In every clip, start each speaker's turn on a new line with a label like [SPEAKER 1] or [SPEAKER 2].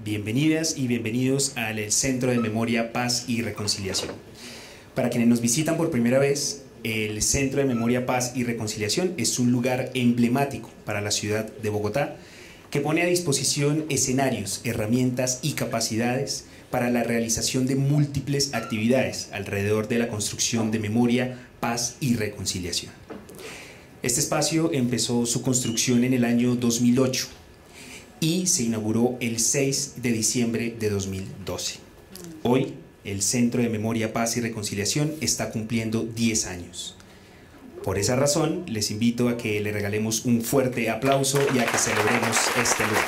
[SPEAKER 1] Bienvenidas y bienvenidos al Centro de Memoria, Paz y Reconciliación. Para quienes nos visitan por primera vez, el Centro de Memoria, Paz y Reconciliación es un lugar emblemático para la ciudad de Bogotá que pone a disposición escenarios, herramientas y capacidades para la realización de múltiples actividades alrededor de la construcción de memoria, paz y reconciliación. Este espacio empezó su construcción en el año 2008 y se inauguró el 6 de diciembre de 2012. Hoy, el Centro de Memoria, Paz y Reconciliación está cumpliendo 10 años. Por esa razón, les invito a que le regalemos un fuerte aplauso y a que celebremos este lugar.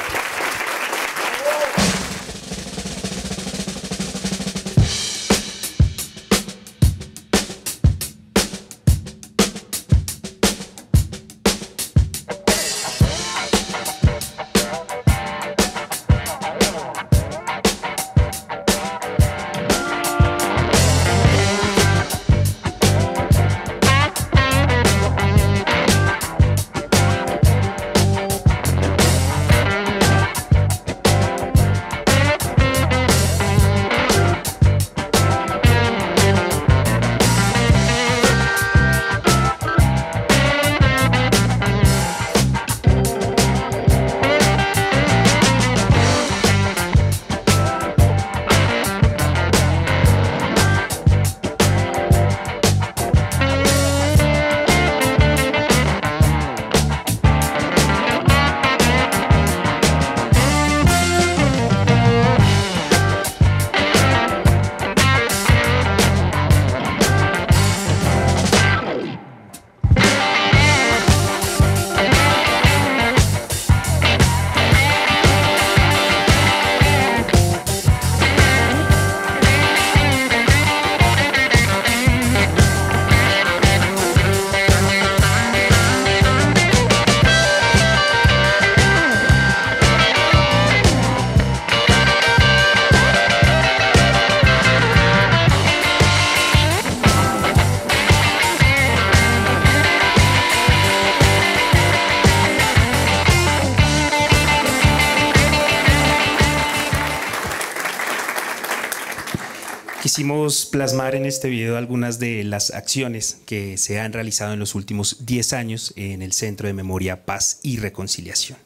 [SPEAKER 1] Quisimos plasmar en este video algunas de las acciones que se han realizado en los últimos 10 años en el Centro de Memoria, Paz y Reconciliación.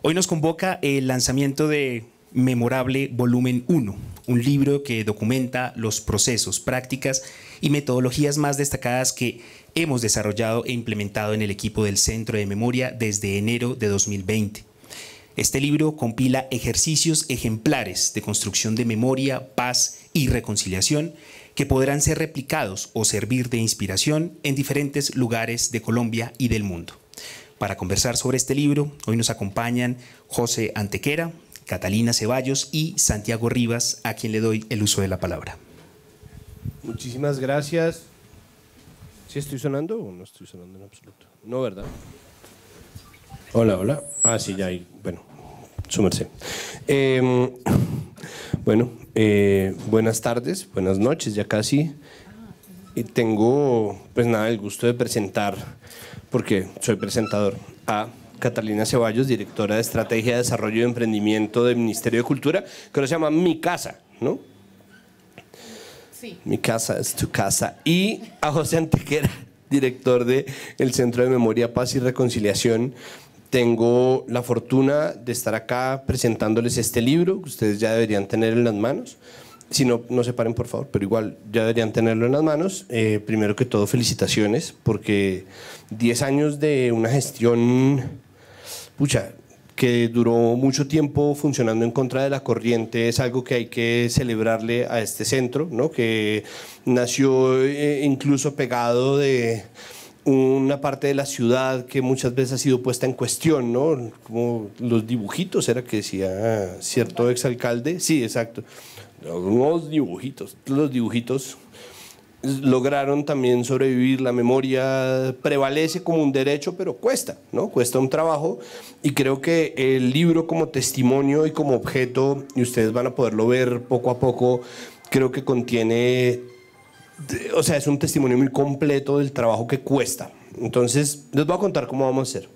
[SPEAKER 1] Hoy nos convoca el lanzamiento de Memorable Volumen 1, un libro que documenta los procesos, prácticas y metodologías más destacadas que hemos desarrollado e implementado en el equipo del Centro de Memoria desde enero de 2020. Este libro compila ejercicios ejemplares de construcción de memoria, paz y reconciliación que podrán ser replicados o servir de inspiración en diferentes lugares de Colombia y del mundo. Para conversar sobre este libro, hoy nos acompañan José Antequera, Catalina Ceballos y Santiago Rivas, a quien le doy el uso de la palabra.
[SPEAKER 2] Muchísimas gracias. ¿Sí estoy sonando o no estoy sonando en absoluto? No, ¿verdad? Hola, hola. Ah, sí, ya hay. Bueno, su merced. Buenas tardes, buenas noches, ya casi. Y tengo, pues nada, el gusto de presentar, porque soy presentador, a Catalina Ceballos, directora de Estrategia de Desarrollo y Emprendimiento del Ministerio de Cultura, que ahora se llama Mi Casa, ¿no?
[SPEAKER 3] Sí.
[SPEAKER 2] Mi casa es tu casa. Y a José Antequera, director del Centro de Memoria, Paz y Reconciliación. Tengo la fortuna de estar acá presentándoles este libro que ustedes ya deberían tener en las manos. Si no, no se paren por favor, pero igual ya deberían tenerlo en las manos. Primero que todo, felicitaciones, porque 10 años de una gestión, que duró mucho tiempo funcionando en contra de la corriente, es algo que hay que celebrarle a este centro, ¿no? Que nació incluso pegado de una parte de la ciudad que muchas veces ha sido puesta en cuestión, ¿no? Como los dibujitos, era que decía cierto exalcalde. Sí, exacto. Los dibujitos lograron también sobrevivir. La memoria prevalece como un derecho, pero cuesta, ¿no? Cuesta un trabajo, y creo que el libro como testimonio y como objeto, y ustedes van a poderlo ver poco a poco, creo que contiene, o sea, es un testimonio muy completo del trabajo que cuesta. Entonces, les voy a contar cómo vamos a hacer.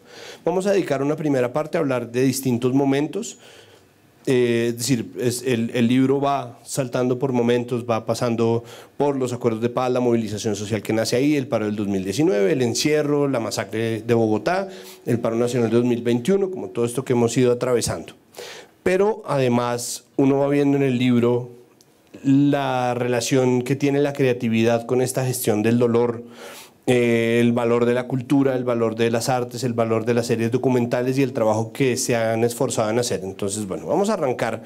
[SPEAKER 2] Vamos a dedicar una primera parte a hablar de distintos momentos Es decir, el libro va saltando por momentos, va pasando por los acuerdos de paz, la movilización social que nace ahí, el paro del 2019, el encierro, la masacre de Bogotá, el paro nacional de 2021, como todo esto que hemos ido atravesando. Pero además uno va viendo en el libro la relación que tiene la creatividad con esta gestión del dolor, el valor de la cultura, el valor de las artes, el valor de las series documentales y el trabajo que se han esforzado en hacer. Entonces, bueno, vamos a arrancar.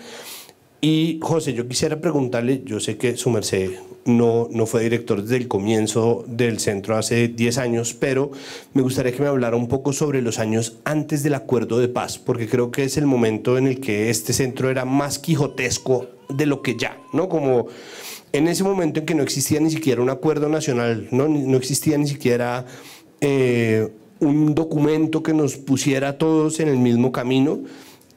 [SPEAKER 2] Y José, yo quisiera preguntarle, yo sé que su merced no fue director desde el comienzo del centro hace 10 años, pero me gustaría que me hablara un poco sobre los años antes del acuerdo de paz, porque creo que es el momento en el que este centro era más quijotesco de lo que ya, ¿no? Como en ese momento en que no existía ni siquiera un acuerdo nacional, no existía ni siquiera un documento que nos pusiera a todos en el mismo camino,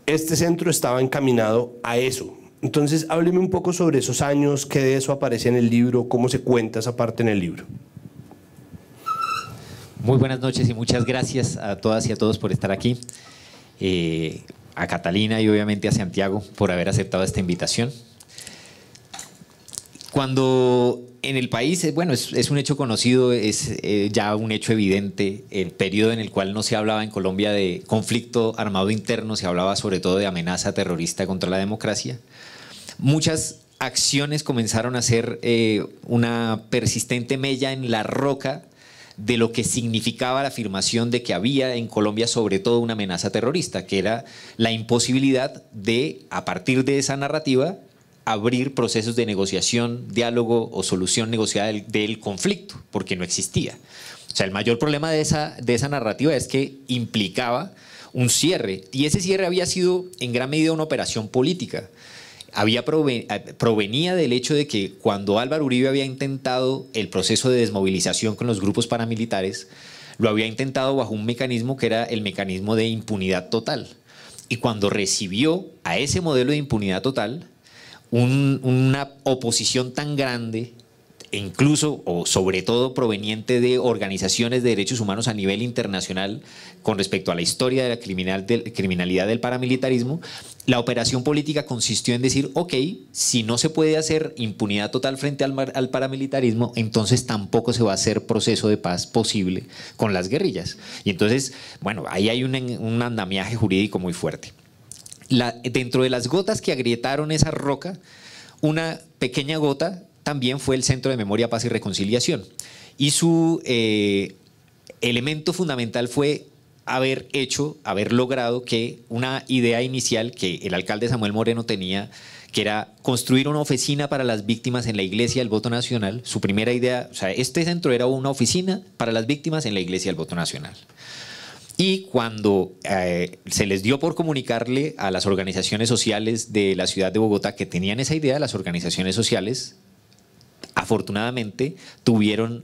[SPEAKER 2] este centro estaba encaminado a eso. Entonces, hábleme un poco sobre esos años, qué de eso aparece en el libro, cómo se cuenta esa parte en el libro.
[SPEAKER 4] Muy buenas noches y muchas gracias a todas y a todos por estar aquí. A Catalina y obviamente a Santiago por haber aceptado esta invitación. Cuando en el país, bueno, es un hecho conocido, es ya un hecho evidente, el periodo en el cual no se hablaba en Colombia de conflicto armado interno, se hablaba sobre todo de amenaza terrorista contra la democracia. Muchas acciones comenzaron a ser una persistente mella en la roca de lo que significaba la afirmación de que había en Colombia sobre todo una amenaza terrorista, que era la imposibilidad de, a partir de esa narrativa, abrir procesos de negociación, diálogo o solución negociada del conflicto, porque no existía. O sea, el mayor problema de esa narrativa es que implicaba un cierre, y ese cierre había sido en gran medida una operación política. Provenía del hecho de que cuando Álvaro Uribe había intentado el proceso de desmovilización con los grupos paramilitares, lo había intentado bajo un mecanismo que era el mecanismo de impunidad total. Y cuando recibió a ese modelo de impunidad total, una oposición tan grande, incluso o sobre todo proveniente de organizaciones de derechos humanos a nivel internacional con respecto a la historia de la criminalidad del paramilitarismo, la operación política consistió en decir, ok, si no se puede hacer impunidad total frente al paramilitarismo, entonces tampoco se va a hacer proceso de paz posible con las guerrillas. Y entonces, bueno, ahí hay un andamiaje jurídico muy fuerte. Dentro de las gotas que agrietaron esa roca, una pequeña gota también fue el Centro de Memoria, Paz y Reconciliación. Y su elemento fundamental fue haber logrado que una idea inicial que el alcalde Samuel Moreno tenía, que era construir una oficina para las víctimas en la Iglesia del Voto Nacional. Su primera idea, o sea, este centro era una oficina para las víctimas en la Iglesia del Voto Nacional. Y cuando se les dio por comunicarle a las organizaciones sociales de la ciudad de Bogotá que tenían esa idea, las organizaciones sociales afortunadamente tuvieron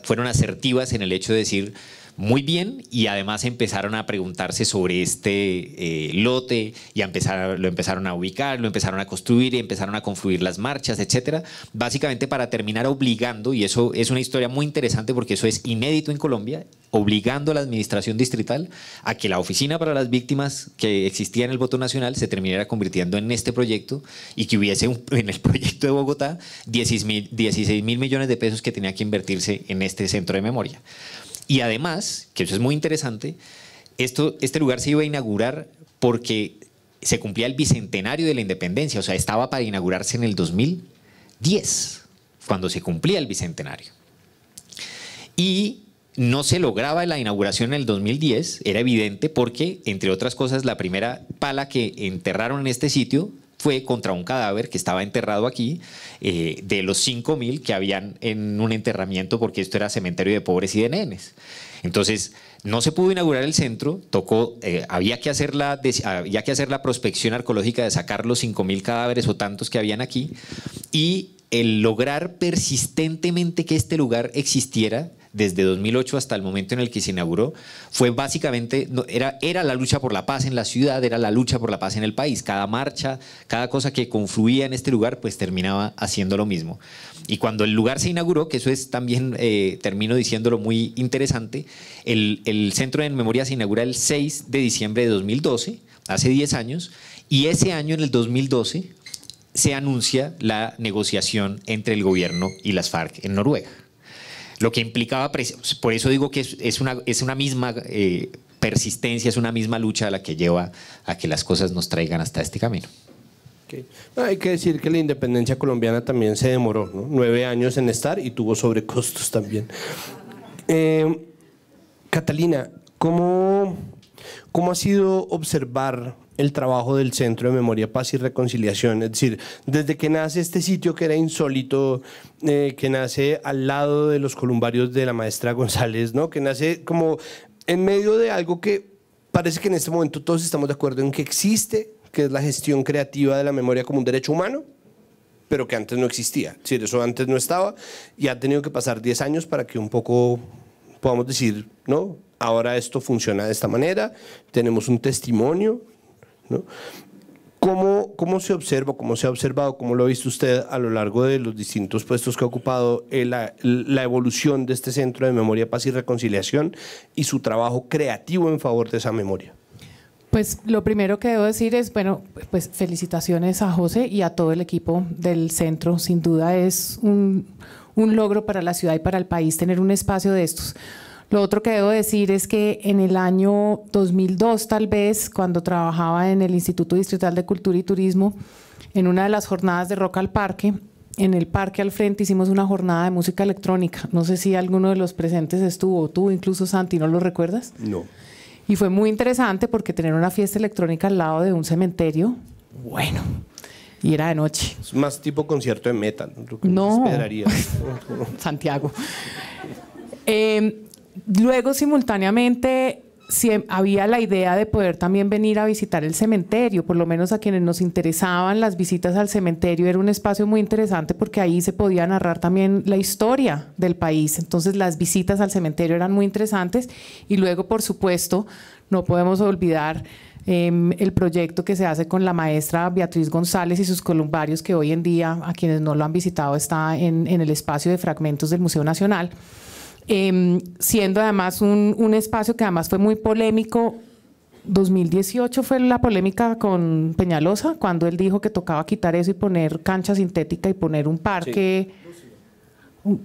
[SPEAKER 4] fueron asertivas en el hecho de decir muy bien, y además empezaron a preguntarse sobre este lote y lo empezaron a ubicar, lo empezaron a construir y empezaron a confluir las marchas, etcétera, básicamente para terminar obligando, y eso es una historia muy interesante porque eso es inédito en Colombia, obligando a la administración distrital a que la oficina para las víctimas que existía en el Voto Nacional se terminara convirtiendo en este proyecto y que hubiese en el proyecto de Bogotá 16.000 millones de pesos que tenía que invertirse en este centro de memoria. Y además, que eso es muy interesante, este lugar se iba a inaugurar porque se cumplía el bicentenario de la independencia, o sea, estaba para inaugurarse en el 2010, cuando se cumplía el bicentenario. Y no se lograba la inauguración en el 2010, era evidente porque, entre otras cosas, la primera pala que enterraron en este sitio fue contra un cadáver que estaba enterrado aquí, de los 5.000 que habían en un enterramiento, porque esto era cementerio de pobres y de nenes. Entonces, no se pudo inaugurar el centro, había que hacer la prospección arqueológica de sacar los 5.000 cadáveres o tantos que habían aquí, y el lograr persistentemente que este lugar existiera desde 2008 hasta el momento en el que se inauguró, fue básicamente, era la lucha por la paz en la ciudad, era la lucha por la paz en el país. Cada marcha, cada cosa que confluía en este lugar, pues terminaba haciendo lo mismo. Y cuando el lugar se inauguró, que eso es también, termino diciéndolo muy interesante, el Centro de Memoria se inaugura el 6 de diciembre de 2012, hace 10 años, y ese año, en el 2012, se anuncia la negociación entre el gobierno y las FARC en Noruega. Lo que implicaba, por eso digo que es una misma persistencia, es una misma lucha la que lleva a que las cosas nos traigan hasta este camino.
[SPEAKER 2] Okay. Hay que decir que la independencia colombiana también se demoró, ¿no? 9 años en estar y tuvo sobrecostos también. Catalina, ¿cómo ha sido observar el trabajo del Centro de Memoria, Paz y Reconciliación? Es decir, desde que nace este sitio que era insólito, que nace al lado de los columbarios de la maestra González, ¿no? Que nace como en medio de algo que parece que en este momento todos estamos de acuerdo en que existe, que es la gestión creativa de la memoria como un derecho humano, pero que antes no existía. Es decir, eso antes no estaba y ha tenido que pasar 10 años para que un poco podamos decir, ¿no? Ahora esto funciona de esta manera, tenemos un testimonio, ¿no? ¿Cómo se observa, cómo se ha observado, cómo lo ha visto usted a lo largo de los distintos puestos que ha ocupado la evolución de este Centro de Memoria, Paz y Reconciliación y su trabajo creativo en favor de esa memoria?
[SPEAKER 3] Pues lo primero que debo decir es, bueno, pues felicitaciones a José y a todo el equipo del centro. Sin duda es un logro para la ciudad y para el país tener un espacio de estos. Lo otro que debo decir es que en el año 2002, tal vez, cuando trabajaba en el Instituto Distrital de Cultura y Turismo, en una de las jornadas de Rock al Parque, en el parque al frente hicimos una jornada de música electrónica. No sé si alguno de los presentes estuvo, tú incluso, Santi, ¿no lo recuerdas?
[SPEAKER 2] No.
[SPEAKER 3] Y fue muy interesante porque tener una fiesta electrónica al lado de un cementerio, bueno, y era de noche.
[SPEAKER 2] Es más tipo concierto de metal.
[SPEAKER 3] No,
[SPEAKER 2] esperaría.
[SPEAKER 3] Santiago. Luego, simultáneamente, había la idea de poder también venir a visitar el cementerio, por lo menos a quienes nos interesaban las visitas al cementerio. Era un espacio muy interesante porque ahí se podía narrar también la historia del país. Entonces las visitas al cementerio eran muy interesantes y luego, por supuesto, no podemos olvidar el proyecto que se hace con la maestra Beatriz González y sus columbarios, que hoy en día, a quienes no lo han visitado, está en el espacio de fragmentos del Museo Nacional. Siendo además un espacio que además fue muy polémico. 2018 fue la polémica con Peñalosa, cuando él dijo que tocaba quitar eso y poner cancha sintética y poner un parque. Sí.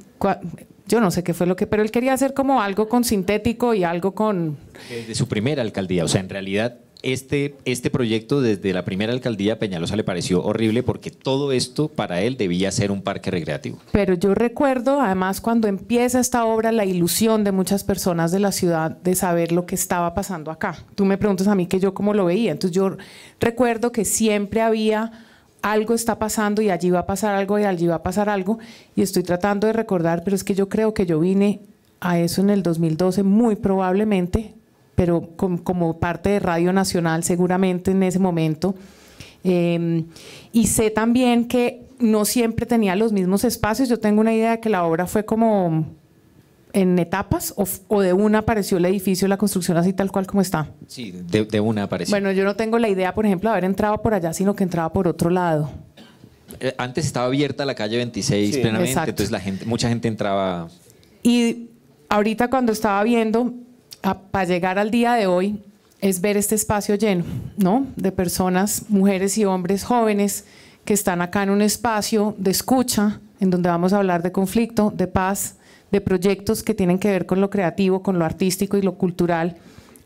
[SPEAKER 3] Yo no sé qué fue lo que, pero él quería hacer como algo con sintético y algo con…
[SPEAKER 4] De su primera alcaldía, o sea, en realidad este proyecto desde la primera alcaldía Peñalosa le pareció horrible porque todo esto para él debía ser un parque recreativo.
[SPEAKER 3] Pero yo recuerdo además cuando empieza esta obra la ilusión de muchas personas de la ciudad de saber lo que estaba pasando acá. Tú me preguntas a mí que yo cómo lo veía, entonces yo recuerdo que siempre había algo está pasando y allí va a pasar algo y allí va a pasar algo y estoy tratando de recordar, pero es que yo creo que yo vine a eso en el 2012 muy probablemente, pero como parte de Radio Nacional seguramente en ese momento. Y sé también que no siempre tenía los mismos espacios. Yo tengo una idea de que la obra fue como en etapas o de una apareció el edificio, la construcción así tal cual como está.
[SPEAKER 4] Sí, de una apareció.
[SPEAKER 3] Bueno, yo no tengo la idea, por ejemplo, de haber entrado por allá, sino que entraba por otro lado.
[SPEAKER 4] Antes estaba abierta la calle 26 sí, plenamente, exacto. Entonces mucha gente entraba.
[SPEAKER 3] Y ahorita cuando estaba viendo, para llegar al día de hoy, es ver este espacio lleno, ¿no? De personas, mujeres y hombres jóvenes que están acá en un espacio de escucha, en donde vamos a hablar de conflicto, de paz, de proyectos que tienen que ver con lo creativo, con lo artístico y lo cultural,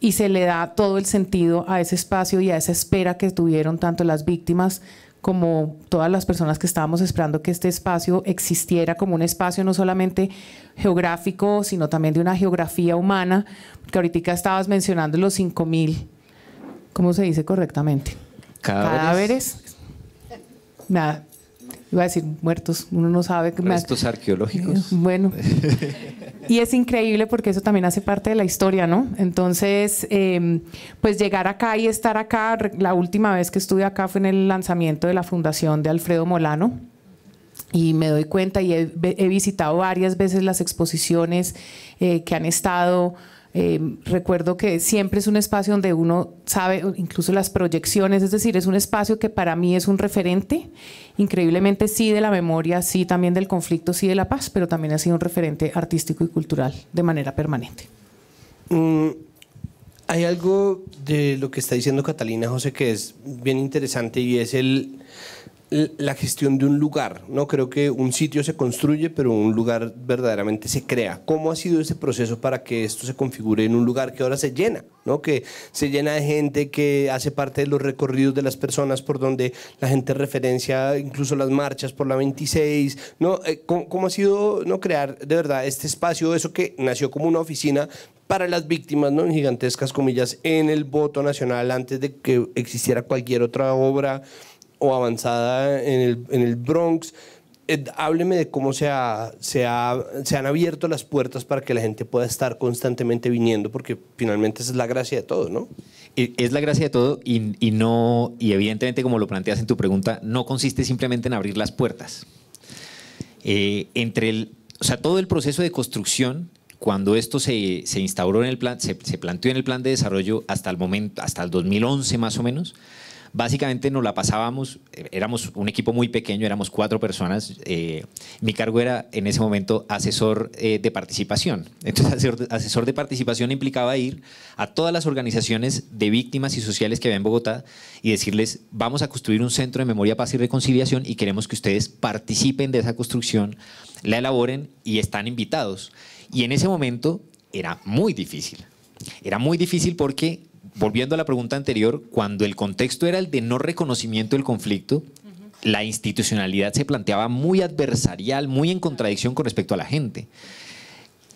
[SPEAKER 3] y se le da todo el sentido a ese espacio y a esa espera que tuvieron tanto las víctimas como todas las personas que estábamos esperando que este espacio existiera como un espacio no solamente geográfico, sino también de una geografía humana, porque ahorita estabas mencionando los 5.000, ¿cómo se dice correctamente? Cadáveres. Nada, iba a decir muertos, uno no sabe.
[SPEAKER 4] Restos arqueológicos.
[SPEAKER 3] Bueno, y es increíble porque eso también hace parte de la historia, ¿no? Entonces, pues llegar acá y estar acá, la última vez que estuve acá fue en el lanzamiento de la fundación de Alfredo Molano, y me doy cuenta y he visitado varias veces las exposiciones que han estado. Recuerdo que siempre es un espacio donde uno sabe, incluso las proyecciones, es decir, es un espacio que para mí es un referente, increíblemente sí de la memoria, sí también del conflicto, sí de la paz, pero también ha sido un referente artístico y cultural de manera permanente.
[SPEAKER 2] Hay algo de lo que está diciendo Catalina, José, que es bien interesante y es la gestión de un lugar, ¿no? Creo que un sitio se construye, pero un lugar verdaderamente se crea. ¿Cómo ha sido ese proceso para que esto se configure en un lugar que ahora se llena, ¿no? Que se llena de gente, que hace parte de los recorridos de las personas, por donde la gente referencia incluso las marchas por la 26, ¿no? ¿Cómo ha sido, no, crear de verdad este espacio, eso que nació como una oficina para las víctimas, ¿no? En gigantescas comillas, en el voto nacional, antes de que existiera cualquier otra obra o avanzada en el Bronx? Hábleme de cómo se han abierto las puertas para que la gente pueda estar constantemente viniendo, porque finalmente esa es la gracia de todo, ¿no?
[SPEAKER 4] Es la gracia de todo y evidentemente, como lo planteas en tu pregunta, no consiste simplemente en abrir las puertas. Todo el proceso de construcción, cuando esto se instauró en el plan, se planteó en el plan de desarrollo hasta el momento, hasta el 2011 más o menos, básicamente nos la pasábamos, éramos un equipo muy pequeño, éramos 4 personas. Mi cargo era en ese momento asesor de participación. Entonces, asesor de participación implicaba ir a todas las organizaciones de víctimas y sociales que había en Bogotá y decirles: vamos a construir un centro de memoria, paz y reconciliación y queremos que ustedes participen de esa construcción, la elaboren y están invitados. Y en ese momento era muy difícil. Era muy difícil porque, volviendo a la pregunta anterior, cuando el contexto era el de no reconocimiento del conflicto, la institucionalidad se planteaba muy adversarial, muy en contradicción con respecto a la gente.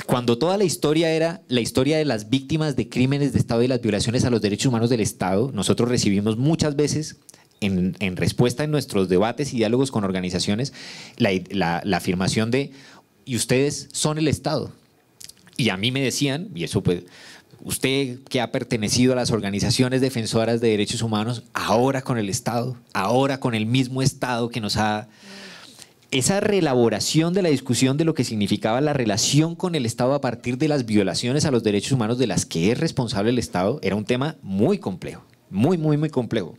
[SPEAKER 4] Cuando toda la historia era la historia de las víctimas de crímenes de Estado y las violaciones a los derechos humanos del Estado, nosotros recibimos muchas veces, en respuesta en nuestros debates y diálogos con organizaciones, la afirmación de: y ustedes son el Estado. Y a mí me decían, y eso pues, usted que ha pertenecido a las organizaciones defensoras de derechos humanos, ahora con el Estado, ahora con el mismo Estado que nos ha... Esa reelaboración de la discusión de lo que significaba la relación con el Estado a partir de las violaciones a los derechos humanos de las que es responsable el Estado era un tema muy complejo, muy complejo.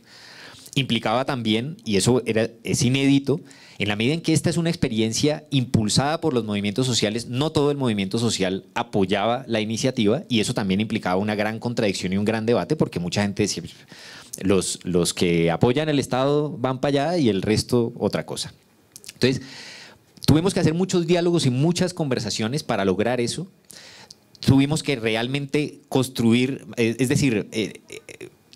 [SPEAKER 4] Implicaba también, y eso es inédito, en la medida en que esta es una experiencia impulsada por los movimientos sociales, no todo el movimiento social apoyaba la iniciativa y eso también implicaba una gran contradicción y un gran debate, porque mucha gente decía: los que apoyan el Estado van para allá y el resto otra cosa. Entonces, tuvimos que hacer muchos diálogos y muchas conversaciones para lograr eso. Tuvimos que realmente construir, es decir,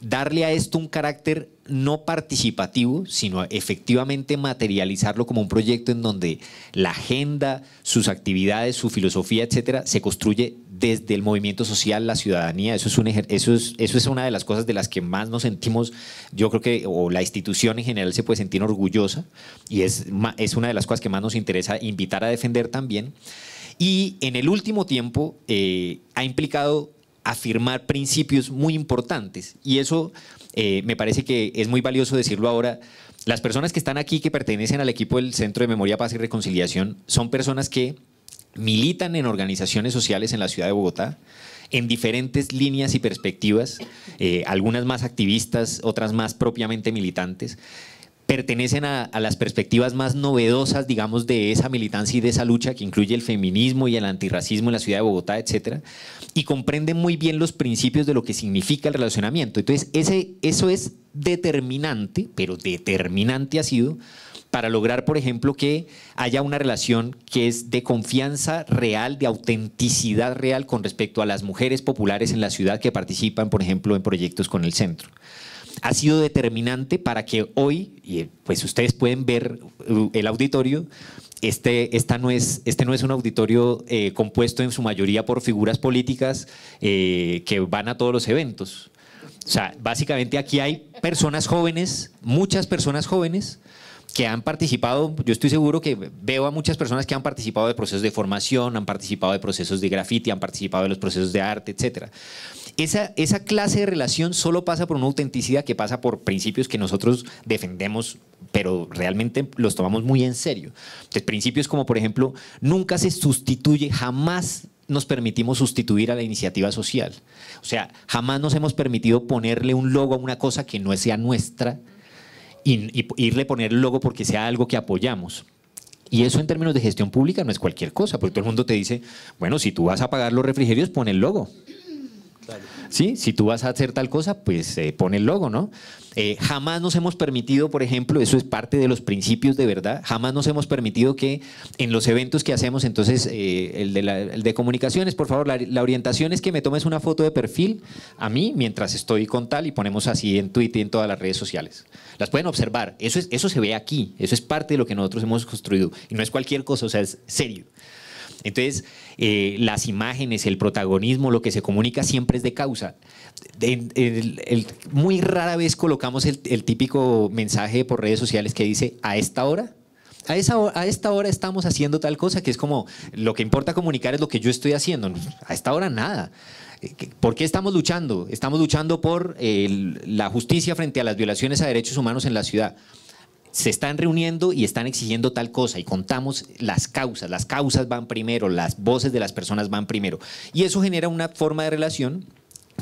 [SPEAKER 4] darle a esto un carácter no participativo, sino efectivamente materializarlo como un proyecto en donde la agenda, sus actividades, su filosofía, etcétera, se construye desde el movimiento social, la ciudadanía. Eso es una de las cosas de las que más nos sentimos, yo creo que, o la institución en general se puede sentir orgullosa, y es una de las cosas que más nos interesa invitar a defender también. Y en el último tiempo ha implicado afirmar principios muy importantes, y eso me parece que es muy valioso decirlo ahora. Las personas que están aquí, que pertenecen al equipo del Centro de Memoria, Paz y Reconciliación, son personas que militan en organizaciones sociales en la ciudad de Bogotá, en diferentes líneas y perspectivas, algunas más activistas, otras más propiamente militantes. Pertenecen a las perspectivas más novedosas, digamos, de esa militancia y de esa lucha, que incluye el feminismo y el antirracismo en la ciudad de Bogotá, etcétera, y comprenden muy bien los principios de lo que significa el relacionamiento. Entonces, eso es determinante, pero determinante ha sido para lograr, por ejemplo, que haya una relación que es de confianza real, de autenticidad real con respecto a las mujeres populares en la ciudad que participan, por ejemplo, en proyectos con el centro. Ha sido determinante para que hoy, pues ustedes pueden ver el auditorio, este no es un auditorio compuesto en su mayoría por figuras políticas que van a todos los eventos. O sea, básicamente aquí hay personas jóvenes, muchas personas jóvenes, que han participado. Yo estoy seguro que veo a muchas personas que han participado de procesos de formación, han participado de procesos de graffiti, han participado de los procesos de arte, etcétera. Esa clase de relación solo pasa por una autenticidad que pasa por principios que nosotros defendemos, pero realmente los tomamos muy en serio. Entonces, principios como, por ejemplo, nunca se sustituye, jamás nos permitimos sustituir a la iniciativa social. O sea, jamás nos hemos permitido ponerle un logo a una cosa que no sea nuestra, y irle a poner el logo porque sea algo que apoyamos. Y eso en términos de gestión pública no es cualquier cosa, porque todo el mundo te dice: bueno, si tú vas a pagar los refrigerios, pon el logo.
[SPEAKER 2] Claro.
[SPEAKER 4] ¿Sí? Si tú vas a hacer tal cosa, pues pone el logo, ¿no? Jamás nos hemos permitido, por ejemplo, eso es parte de los principios de verdad, jamás nos hemos permitido que en los eventos que hacemos, entonces el de comunicaciones, por favor, la orientación es que me tomes una foto de perfil a mí mientras estoy con tal y ponemos así en Twitter y en todas las redes sociales. Las pueden observar, eso se ve aquí, eso es parte de lo que nosotros hemos construido y no es cualquier cosa, o sea, es serio. Entonces, las imágenes, el protagonismo, lo que se comunica siempre es de causa. Muy rara vez colocamos el típico mensaje por redes sociales que dice a esta hora. A esta hora estamos haciendo tal cosa, que es como lo que importa comunicar es lo que yo estoy haciendo. A esta hora nada. ¿Por qué estamos luchando? Estamos luchando por la justicia frente a las violaciones a derechos humanos en la ciudad. Se están reuniendo y están exigiendo tal cosa y contamos las causas van primero, las voces de las personas van primero. Y eso genera una forma de relación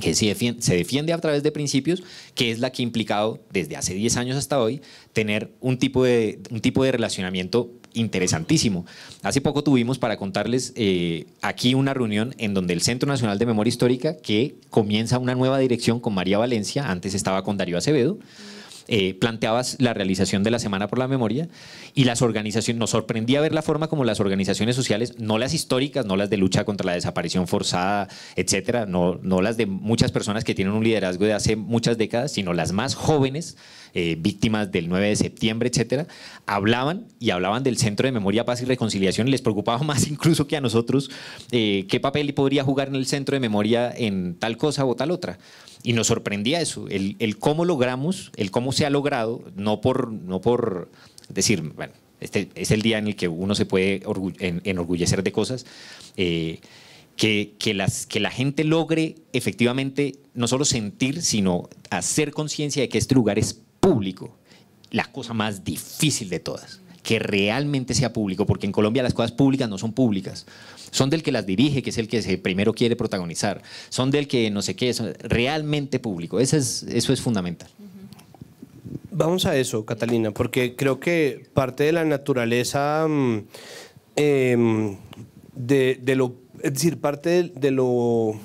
[SPEAKER 4] que se defiende a través de principios, que es la que ha implicado desde hace 10 años hasta hoy tener un tipo de relacionamiento interesantísimo. Hace poco tuvimos, para contarles, aquí una reunión en donde el Centro Nacional de Memoria Histórica, que comienza una nueva dirección con María Valencia, antes estaba con Darío Acevedo, planteabas la realización de la Semana por la Memoria y las organizaciones, nos sorprendía ver la forma como las organizaciones sociales, no las históricas, no las de lucha contra la desaparición forzada, etcétera, no las de muchas personas que tienen un liderazgo de hace muchas décadas, sino las más jóvenes, víctimas del 9 de septiembre, etcétera, hablaban del Centro de Memoria, Paz y Reconciliación y les preocupaba más incluso que a nosotros qué papel podría jugar en el Centro de Memoria en tal cosa o tal otra. Y nos sorprendía eso, el cómo logramos, el cómo se ha logrado, no por decir, bueno, este es el día en el que uno se puede enorgullecer de cosas, que la gente logre efectivamente no solo sentir, sino hacer conciencia de que este lugar es público, la cosa más difícil de todas, que realmente sea público, porque en Colombia las cosas públicas no son públicas, son del que las dirige, que es el que primero quiere protagonizar, son del que no sé qué, es realmente público, eso es fundamental.
[SPEAKER 2] Vamos a eso, Catalina, porque creo que parte de la naturaleza es decir, parte de lo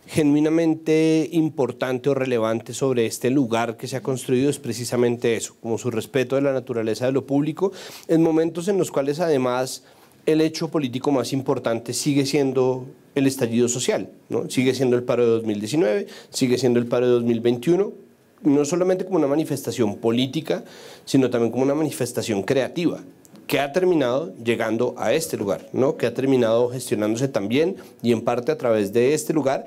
[SPEAKER 2] genuinamente importante o relevante sobre este lugar que se ha construido es precisamente eso, como su respeto de la naturaleza de lo público, en momentos en los cuales además el hecho político más importante sigue siendo el estallido social, ¿no? Sigue siendo el paro de 2019, sigue siendo el paro de 2021, no solamente como una manifestación política, sino también como una manifestación creativa, que ha terminado llegando a este lugar, ¿no? Que ha terminado gestionándose también y en parte a través de este lugar,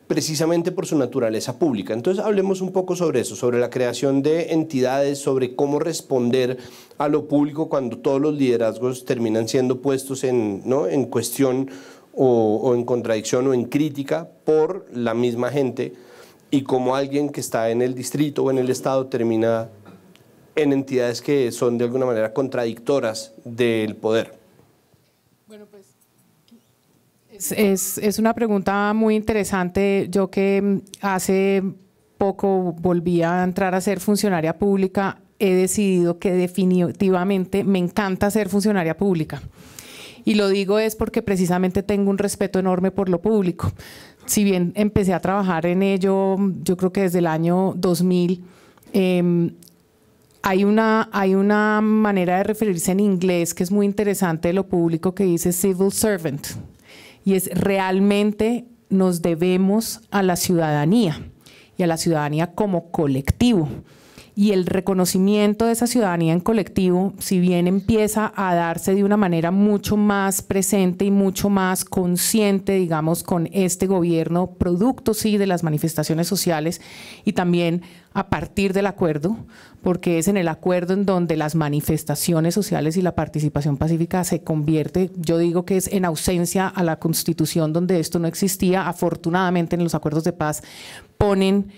[SPEAKER 2] precisamente por su naturaleza pública. Entonces hablemos un poco sobre eso, sobre la creación de entidades, sobre cómo responder a lo público cuando todos los liderazgos terminan siendo puestos en cuestión o en contradicción o en crítica por la misma gente, y cómo alguien que está en el distrito o en el estado termina en entidades que son de alguna manera contradictoras del poder.
[SPEAKER 3] Bueno, pues es una pregunta muy interesante. Yo que hace poco volví a entrar a ser funcionaria pública, he decidido que definitivamente me encanta ser funcionaria pública. Y lo digo es porque precisamente tengo un respeto enorme por lo público. Si bien empecé a trabajar en ello, yo creo que desde el año 2000, hay una manera de referirse en inglés que es muy interesante de lo público que dice civil servant, y es realmente nos debemos a la ciudadanía y a la ciudadanía como colectivo. Y el reconocimiento de esa ciudadanía en colectivo, si bien empieza a darse de una manera mucho más presente y mucho más consciente, digamos, con este gobierno, producto sí de las manifestaciones sociales y también a partir del acuerdo, porque es en el acuerdo en donde las manifestaciones sociales y la participación pacífica se convierte, yo digo que es en ausencia a la Constitución donde esto no existía. Afortunadamente en los acuerdos de paz ponen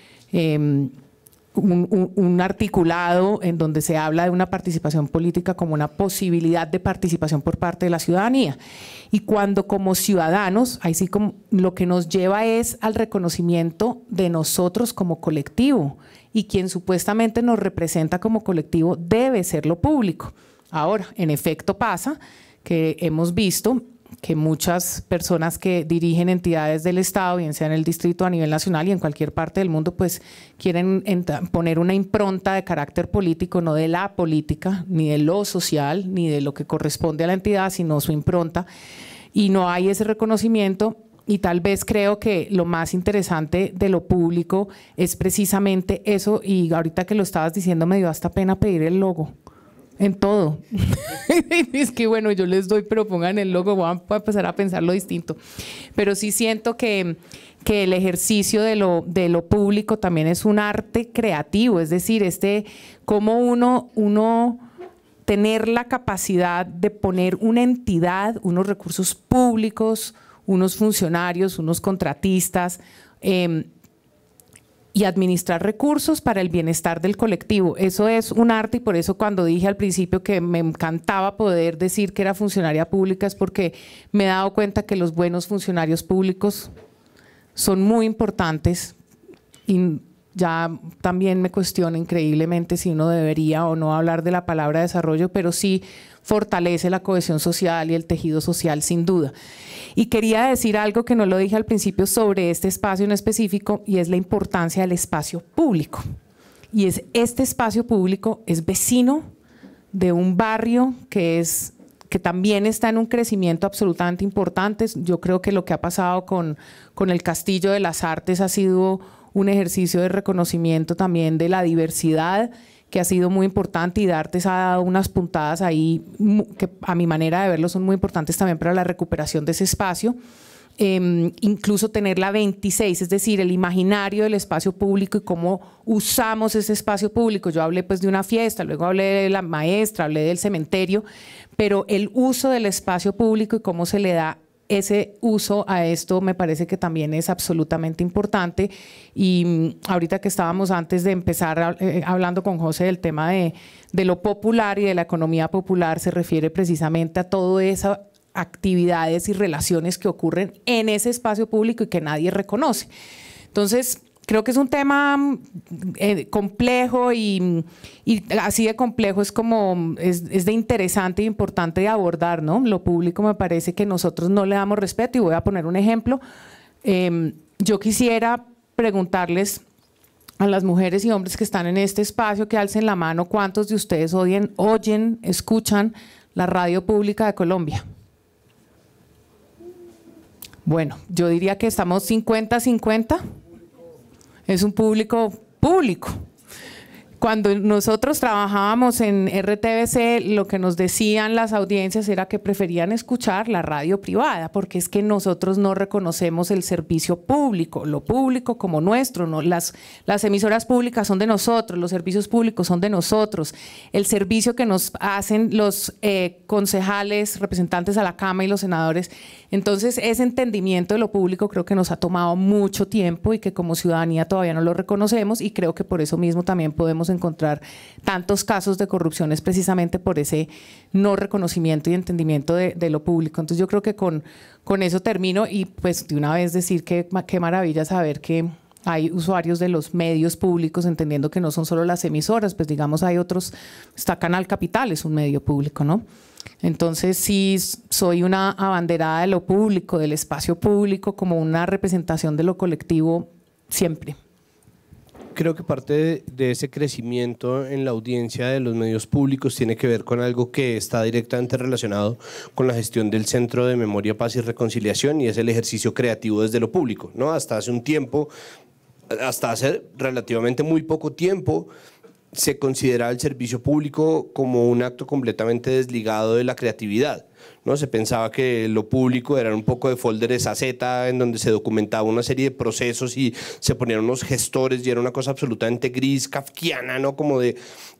[SPEAKER 3] un articulado en donde se habla de una participación política como una posibilidad de participación por parte de la ciudadanía. Y cuando como ciudadanos, ahí sí como lo que nos lleva es al reconocimiento de nosotros como colectivo, y quien supuestamente nos representa como colectivo debe ser lo público. Ahora, en efecto pasa que hemos visto que muchas personas que dirigen entidades del Estado, bien sea en el distrito, a nivel nacional y en cualquier parte del mundo, pues quieren poner una impronta de carácter político, no de la política, ni de lo social, ni de lo que corresponde a la entidad, sino su impronta, y no hay ese reconocimiento. Y tal vez creo que lo más interesante de lo público es precisamente eso, y ahorita que lo estabas diciendo me dio hasta pena pedir el logo. En todo. Es que bueno, yo les doy, pero pongan el logo, voy a empezar a pensarlo distinto. Pero sí siento que el ejercicio de lo público también es un arte creativo, es decir, cómo uno tener la capacidad de poner una entidad, unos recursos públicos, unos funcionarios, unos contratistas, y administrar recursos para el bienestar del colectivo. Eso es un arte, y por eso cuando dije al principio que me encantaba poder decir que era funcionaria pública, es porque me he dado cuenta que los buenos funcionarios públicos son muy importantes, y ya también me cuestiono increíblemente si uno debería o no hablar de la palabra desarrollo, pero sí fortalece la cohesión social y el tejido social sin duda. Y quería decir algo que no lo dije al principio sobre este espacio en específico, y es la importancia del espacio público. Y este espacio público es vecino de un barrio que también está en un crecimiento absolutamente importante. Yo creo que lo que ha pasado con el Castillo de las Artes ha sido un ejercicio de reconocimiento también de la diversidad, que ha sido muy importante, y Dartes ha dado unas puntadas ahí que a mi manera de verlo son muy importantes también para la recuperación de ese espacio. Incluso tener la 26, es decir, el imaginario del espacio público y cómo usamos ese espacio público. Yo hablé pues de una fiesta, luego hablé de la maestra, hablé del cementerio, pero el uso del espacio público y cómo se le da ese uso a esto me parece que también es absolutamente importante. Y ahorita que estábamos antes de empezar hablando con José del tema de lo popular y de la economía popular, se refiere precisamente a todas esas actividades y relaciones que ocurren en ese espacio público y que nadie reconoce. Entonces, creo que es un tema complejo, y así de complejo es como es de interesante e importante de abordar, ¿no? Lo público me parece que nosotros no le damos respeto, y voy a poner un ejemplo. Yo quisiera preguntarles a las mujeres y hombres que están en este espacio que alcen la mano cuántos de ustedes oyen, escuchan la radio pública de Colombia. Bueno, yo diría que estamos 50-50. Es un público público. Cuando nosotros trabajábamos en RTBC, lo que nos decían las audiencias era que preferían escuchar la radio privada, porque es que nosotros no reconocemos el servicio público, lo público como nuestro, ¿no? Las emisoras públicas son de nosotros, los servicios públicos son de nosotros, el servicio que nos hacen los concejales, representantes a la Cámara y los senadores. Entonces, ese entendimiento de lo público creo que nos ha tomado mucho tiempo, y que como ciudadanía todavía no lo reconocemos, y creo que por eso mismo también podemos encontrar tantos casos de corrupción, es precisamente por ese no reconocimiento y entendimiento de lo público. Entonces yo creo que con eso termino, y pues de una vez decir que qué maravilla saber que hay usuarios de los medios públicos, entendiendo que no son solo las emisoras, pues digamos hay otros, está Canal Capital, es un medio público, ¿no? Entonces sí soy una abanderada de lo público, del espacio público como una representación de lo colectivo siempre.
[SPEAKER 2] Creo que parte de ese crecimiento en la audiencia de los medios públicos tiene que ver con algo que está directamente relacionado con la gestión del Centro de Memoria, Paz y Reconciliación, y es el ejercicio creativo desde lo público, ¿no? Hasta hace un tiempo, hasta hace relativamente muy poco tiempo, se consideraba el servicio público como un acto completamente desligado de la creatividad, ¿no? Se pensaba que lo público era un poco de folders AZ en donde se documentaba una serie de procesos y se ponían unos gestores, y era una cosa absolutamente gris, kafkiana, ¿no?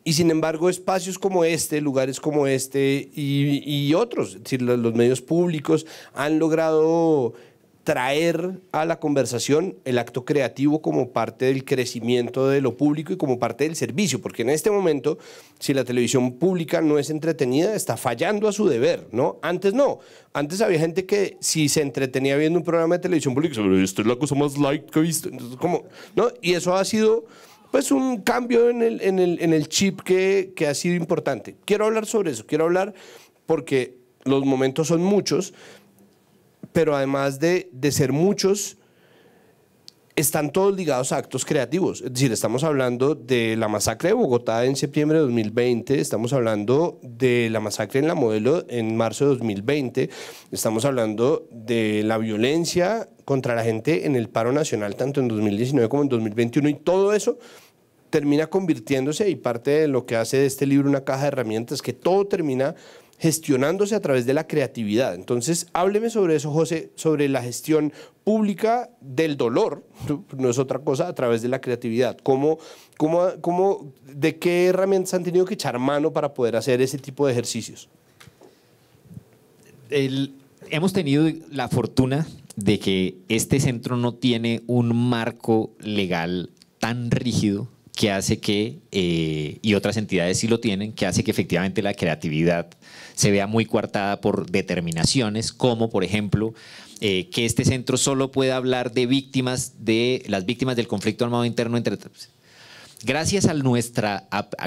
[SPEAKER 2] Y sin embargo, espacios como este, lugares como este y otros, es decir, los medios públicos han logrado traer a la conversación el acto creativo como parte del crecimiento de lo público y como parte del servicio, porque en este momento, si la televisión pública no es entretenida, está fallando a su deber, ¿no? Antes no, antes había gente que si se entretenía viendo un programa de televisión pública, esto es la cosa más light que he visto, entonces, ¿cómo? ¿No? Y eso ha sido pues un cambio en el chip que ha sido importante. Quiero hablar sobre eso, quiero hablar porque los momentos son muchos. pero además de ser muchos, están todos ligados a actos creativos. Es decir, estamos hablando de la masacre de Bogotá en septiembre de 2020, estamos hablando de la masacre en La Modelo en marzo de 2020, estamos hablando de la violencia contra la gente en el paro nacional tanto en 2019 como en 2021, y todo eso termina convirtiéndose, y parte de lo que hace de este libro una caja de herramientas, que todo termina gestionándose a través de la creatividad. Entonces, hábleme sobre eso, José, sobre la gestión pública del dolor, no es otra cosa, a través de la creatividad. ¿De qué herramientas han tenido que echar mano para poder hacer ese tipo de ejercicios?
[SPEAKER 4] Hemos tenido la fortuna de que este centro no tiene un marco legal tan rígido que hace que, y otras entidades sí lo tienen, que hace que efectivamente la creatividad se vea muy coartada por determinaciones, como por ejemplo que este centro solo pueda hablar de las víctimas del conflicto armado interno entre... Gracias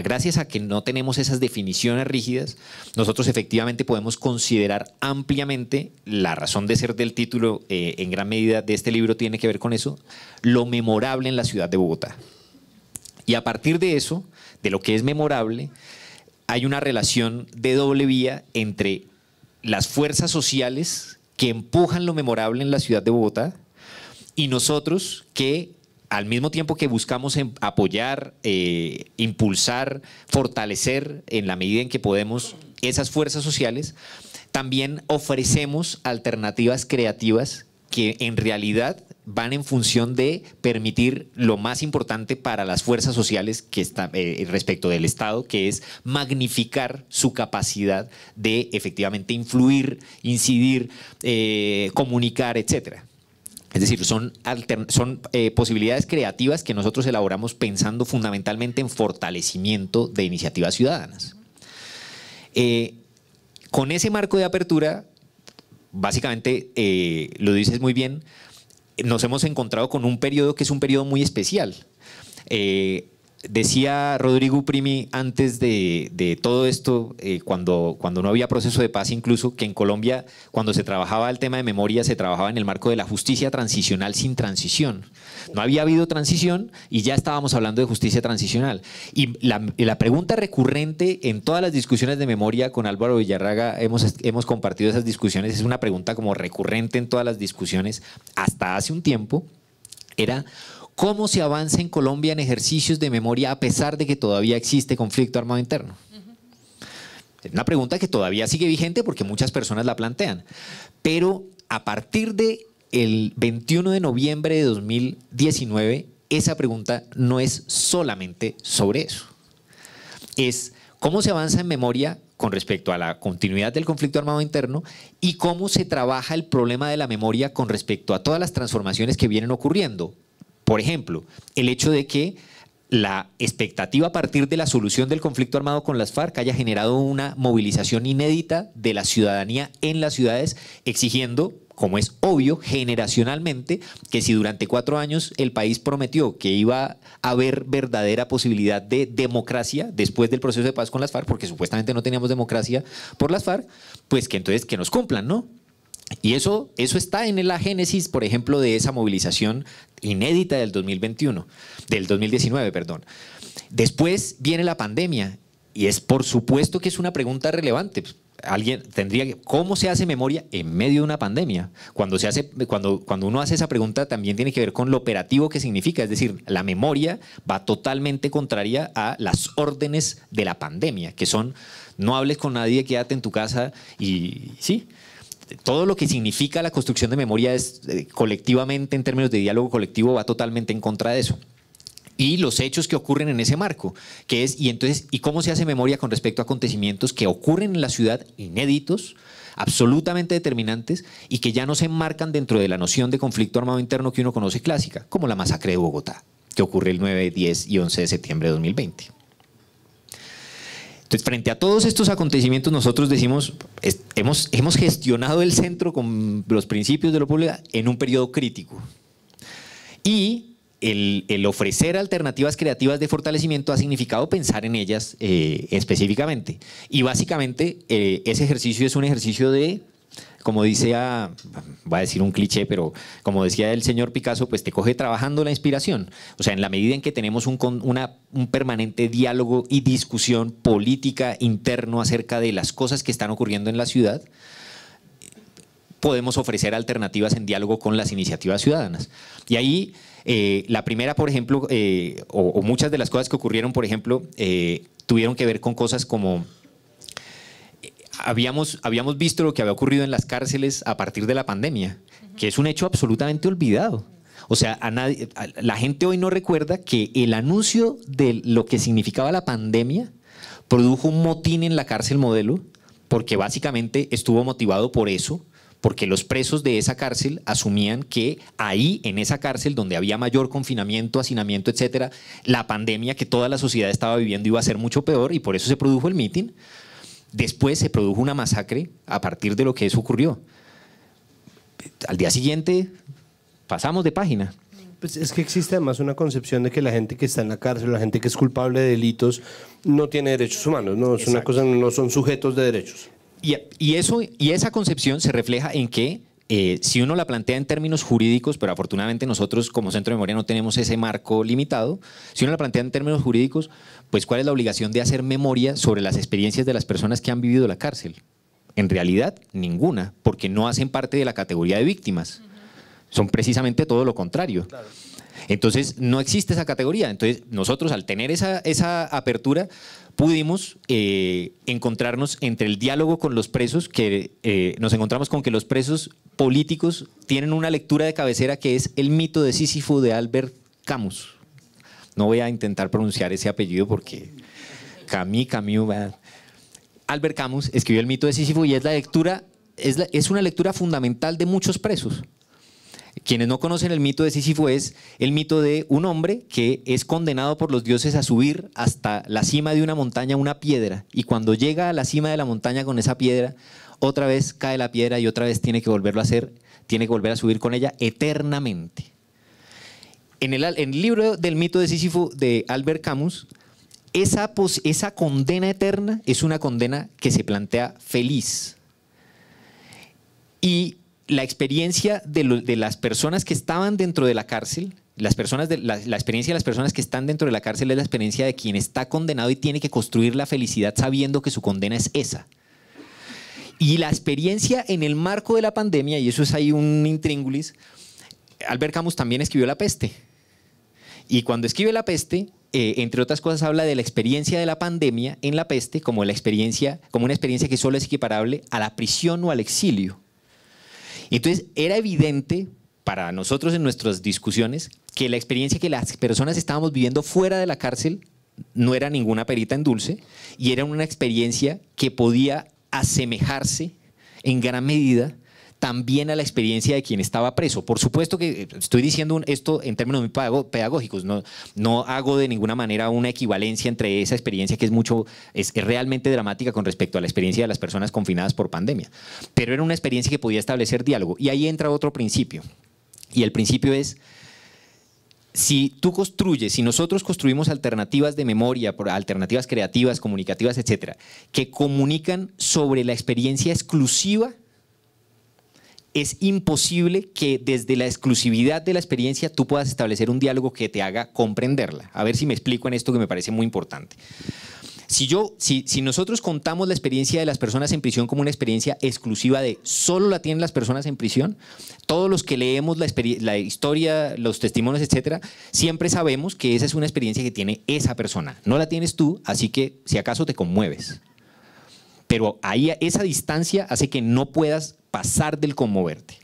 [SPEAKER 4] gracias a que no tenemos esas definiciones rígidas, nosotros efectivamente podemos considerar ampliamente, la razón de ser del título en gran medida de este libro tiene que ver con eso, lo memorable en la ciudad de Bogotá. Y a partir de eso, de lo que es memorable, hay una relación de doble vía entre las fuerzas sociales que empujan lo memorable en la ciudad de Bogotá y nosotros que, al mismo tiempo que buscamos apoyar, impulsar, fortalecer en la medida en que podemos esas fuerzas sociales, también ofrecemos alternativas creativas que en realidad van en función de permitir lo más importante para las fuerzas sociales que está, respecto del Estado, que es magnificar su capacidad de efectivamente influir, incidir, comunicar, etcétera. Es decir, son posibilidades creativas que nosotros elaboramos pensando fundamentalmente en fortalecimiento de iniciativas ciudadanas. Con ese marco de apertura, básicamente, lo dices muy bien, nos hemos encontrado con un periodo que es un periodo muy especial. Decía Rodrigo Primi antes de todo esto, cuando no había proceso de paz incluso, que en Colombia, cuando se trabajaba el tema de memoria, se trabajaba en el marco de la justicia transicional sin transición. No había habido transición y ya estábamos hablando de justicia transicional. Y la pregunta recurrente en todas las discusiones de memoria, con Álvaro Villarraga hemos compartido esas discusiones, es una pregunta como recurrente en todas las discusiones hasta hace un tiempo, era: ¿cómo se avanza en Colombia en ejercicios de memoria a pesar de que todavía existe conflicto armado interno? Es una pregunta que todavía sigue vigente porque muchas personas la plantean. Pero a partir del 21 de noviembre de 2019, esa pregunta no es solamente sobre eso. Es cómo se avanza en memoria con respecto a la continuidad del conflicto armado interno y cómo se trabaja el problema de la memoria con respecto a todas las transformaciones que vienen ocurriendo. Por ejemplo, el hecho de que la expectativa a partir de la solución del conflicto armado con las FARC haya generado una movilización inédita de la ciudadanía en las ciudades, exigiendo, como es obvio, generacionalmente, que si durante 4 años el país prometió que iba a haber verdadera posibilidad de democracia después del proceso de paz con las FARC, porque supuestamente no teníamos democracia por las FARC, pues que entonces que nos cumplan, ¿no? Y eso está en la génesis, por ejemplo, de esa movilización inédita del 2019, perdón. Después viene la pandemia y por supuesto que es una pregunta relevante. Alguien tendría que, ¿cómo se hace memoria en medio de una pandemia? Cuando uno hace esa pregunta también tiene que ver con lo operativo que significa, es decir, la memoria va totalmente contraria a las órdenes de la pandemia, que son: no hables con nadie, quédate en tu casa y sí. Todo lo que significa la construcción de memoria es colectivamente, en términos de diálogo colectivo, va totalmente en contra de eso. Y los hechos que ocurren en ese marco, que es, ¿y cómo se hace memoria con respecto a acontecimientos que ocurren en la ciudad, inéditos, absolutamente determinantes, y que ya no se enmarcan dentro de la noción de conflicto armado interno que uno conoce clásica, como la masacre de Bogotá, que ocurre el 9, 10 y 11 de septiembre de 2020? Entonces, frente a todos estos acontecimientos, nosotros decimos, hemos gestionado el centro con los principios de lo público en un periodo crítico. Y el ofrecer alternativas creativas de fortalecimiento ha significado pensar en ellas específicamente. Y básicamente ese ejercicio es un ejercicio de como dice, voy a decir un cliché, pero como decía el señor Picasso, pues te coge trabajando la inspiración. O sea, en la medida en que tenemos un permanente diálogo y discusión política interno acerca de las cosas que están ocurriendo en la ciudad, podemos ofrecer alternativas en diálogo con las iniciativas ciudadanas. Y ahí, la primera, por ejemplo, o muchas de las cosas que ocurrieron, por ejemplo, tuvieron que ver con cosas como... Habíamos visto lo que había ocurrido en las cárceles a partir de la pandemia, que es un hecho absolutamente olvidado. O sea, la gente hoy no recuerda que el anuncio de lo que significaba la pandemia produjo un motín en la cárcel Modelo, porque básicamente estuvo motivado por eso, porque los presos de esa cárcel asumían que ahí, en esa cárcel donde había mayor confinamiento, hacinamiento, etcétera, la pandemia que toda la sociedad estaba viviendo iba a ser mucho peor, y por eso se produjo el mitin. Después se produjo una masacre a partir de lo que eso ocurrió. Al día siguiente pasamos de página.
[SPEAKER 2] Pues es que existe además una concepción de que la gente que está en la cárcel, la gente que es culpable de delitos, no tiene derechos humanos, no es una cosa, no son sujetos de derechos.
[SPEAKER 4] Y esa concepción se refleja en que si uno la plantea en términos jurídicos, pero afortunadamente nosotros como Centro de Memoria no tenemos ese marco limitado, si uno la plantea en términos jurídicos, pues ¿cuál es la obligación de hacer memoria sobre las experiencias de las personas que han vivido la cárcel? En realidad, ninguna, porque no hacen parte de la categoría de víctimas. Son precisamente todo lo contrario. Claro. Entonces, no existe esa categoría. Entonces, nosotros al tener esa apertura, pudimos encontrarnos entre el diálogo con los presos, que nos encontramos con que los presos políticos tienen una lectura de cabecera que es el mito de Sísifo de Albert Camus. No voy a intentar pronunciar ese apellido porque Camus. Albert Camus escribió el mito de Sísifo y es una lectura fundamental de muchos presos. Quienes no conocen el mito de Sísifo es el mito de un hombre que es condenado por los dioses a subir hasta la cima de una montaña una piedra, y cuando llega a la cima de la montaña con esa piedra, otra vez cae la piedra y otra vez tiene que volverlo a hacer, tiene que volver a subir con ella eternamente. En el libro del mito de Sísifo de Albert Camus, esa condena eterna es una condena que se plantea feliz. Y la experiencia de las personas que estaban dentro de la cárcel, la experiencia de las personas que están dentro de la cárcel es la experiencia de quien está condenado y tiene que construir la felicidad sabiendo que su condena es esa. Y la experiencia en el marco de la pandemia, y eso es ahí un intríngulis, Albert Camus también escribió La peste. Y cuando escribe La peste, entre otras cosas, habla de la experiencia de la pandemia en La peste como una experiencia que solo es equiparable a la prisión o al exilio. Entonces, era evidente para nosotros en nuestras discusiones que la experiencia que las personas estábamos viviendo fuera de la cárcel no era ninguna perita en dulce, y era una experiencia que podía asemejarse en gran medida también a la experiencia de quien estaba preso. Por supuesto que estoy diciendo esto en términos muy pedagógicos, no hago de ninguna manera una equivalencia entre esa experiencia que es realmente dramática con respecto a la experiencia de las personas confinadas por pandemia, pero era una experiencia que podía establecer diálogo. Y ahí entra otro principio, y el principio es: si nosotros construimos alternativas de memoria, alternativas creativas, comunicativas, etcétera, que comunican sobre la experiencia exclusiva, es imposible que desde la exclusividad de la experiencia tú puedas establecer un diálogo que te haga comprenderla. A ver si me explico en esto que me parece muy importante. Si nosotros contamos la experiencia de las personas en prisión como una experiencia exclusiva de solo la tienen las personas en prisión, todos los que leemos la historia, los testimonios, etcétera, siempre sabemos que esa es una experiencia que tiene esa persona. No la tienes tú, así que si acaso te conmueves. Pero ahí esa distancia hace que no puedas pasar del conmoverte.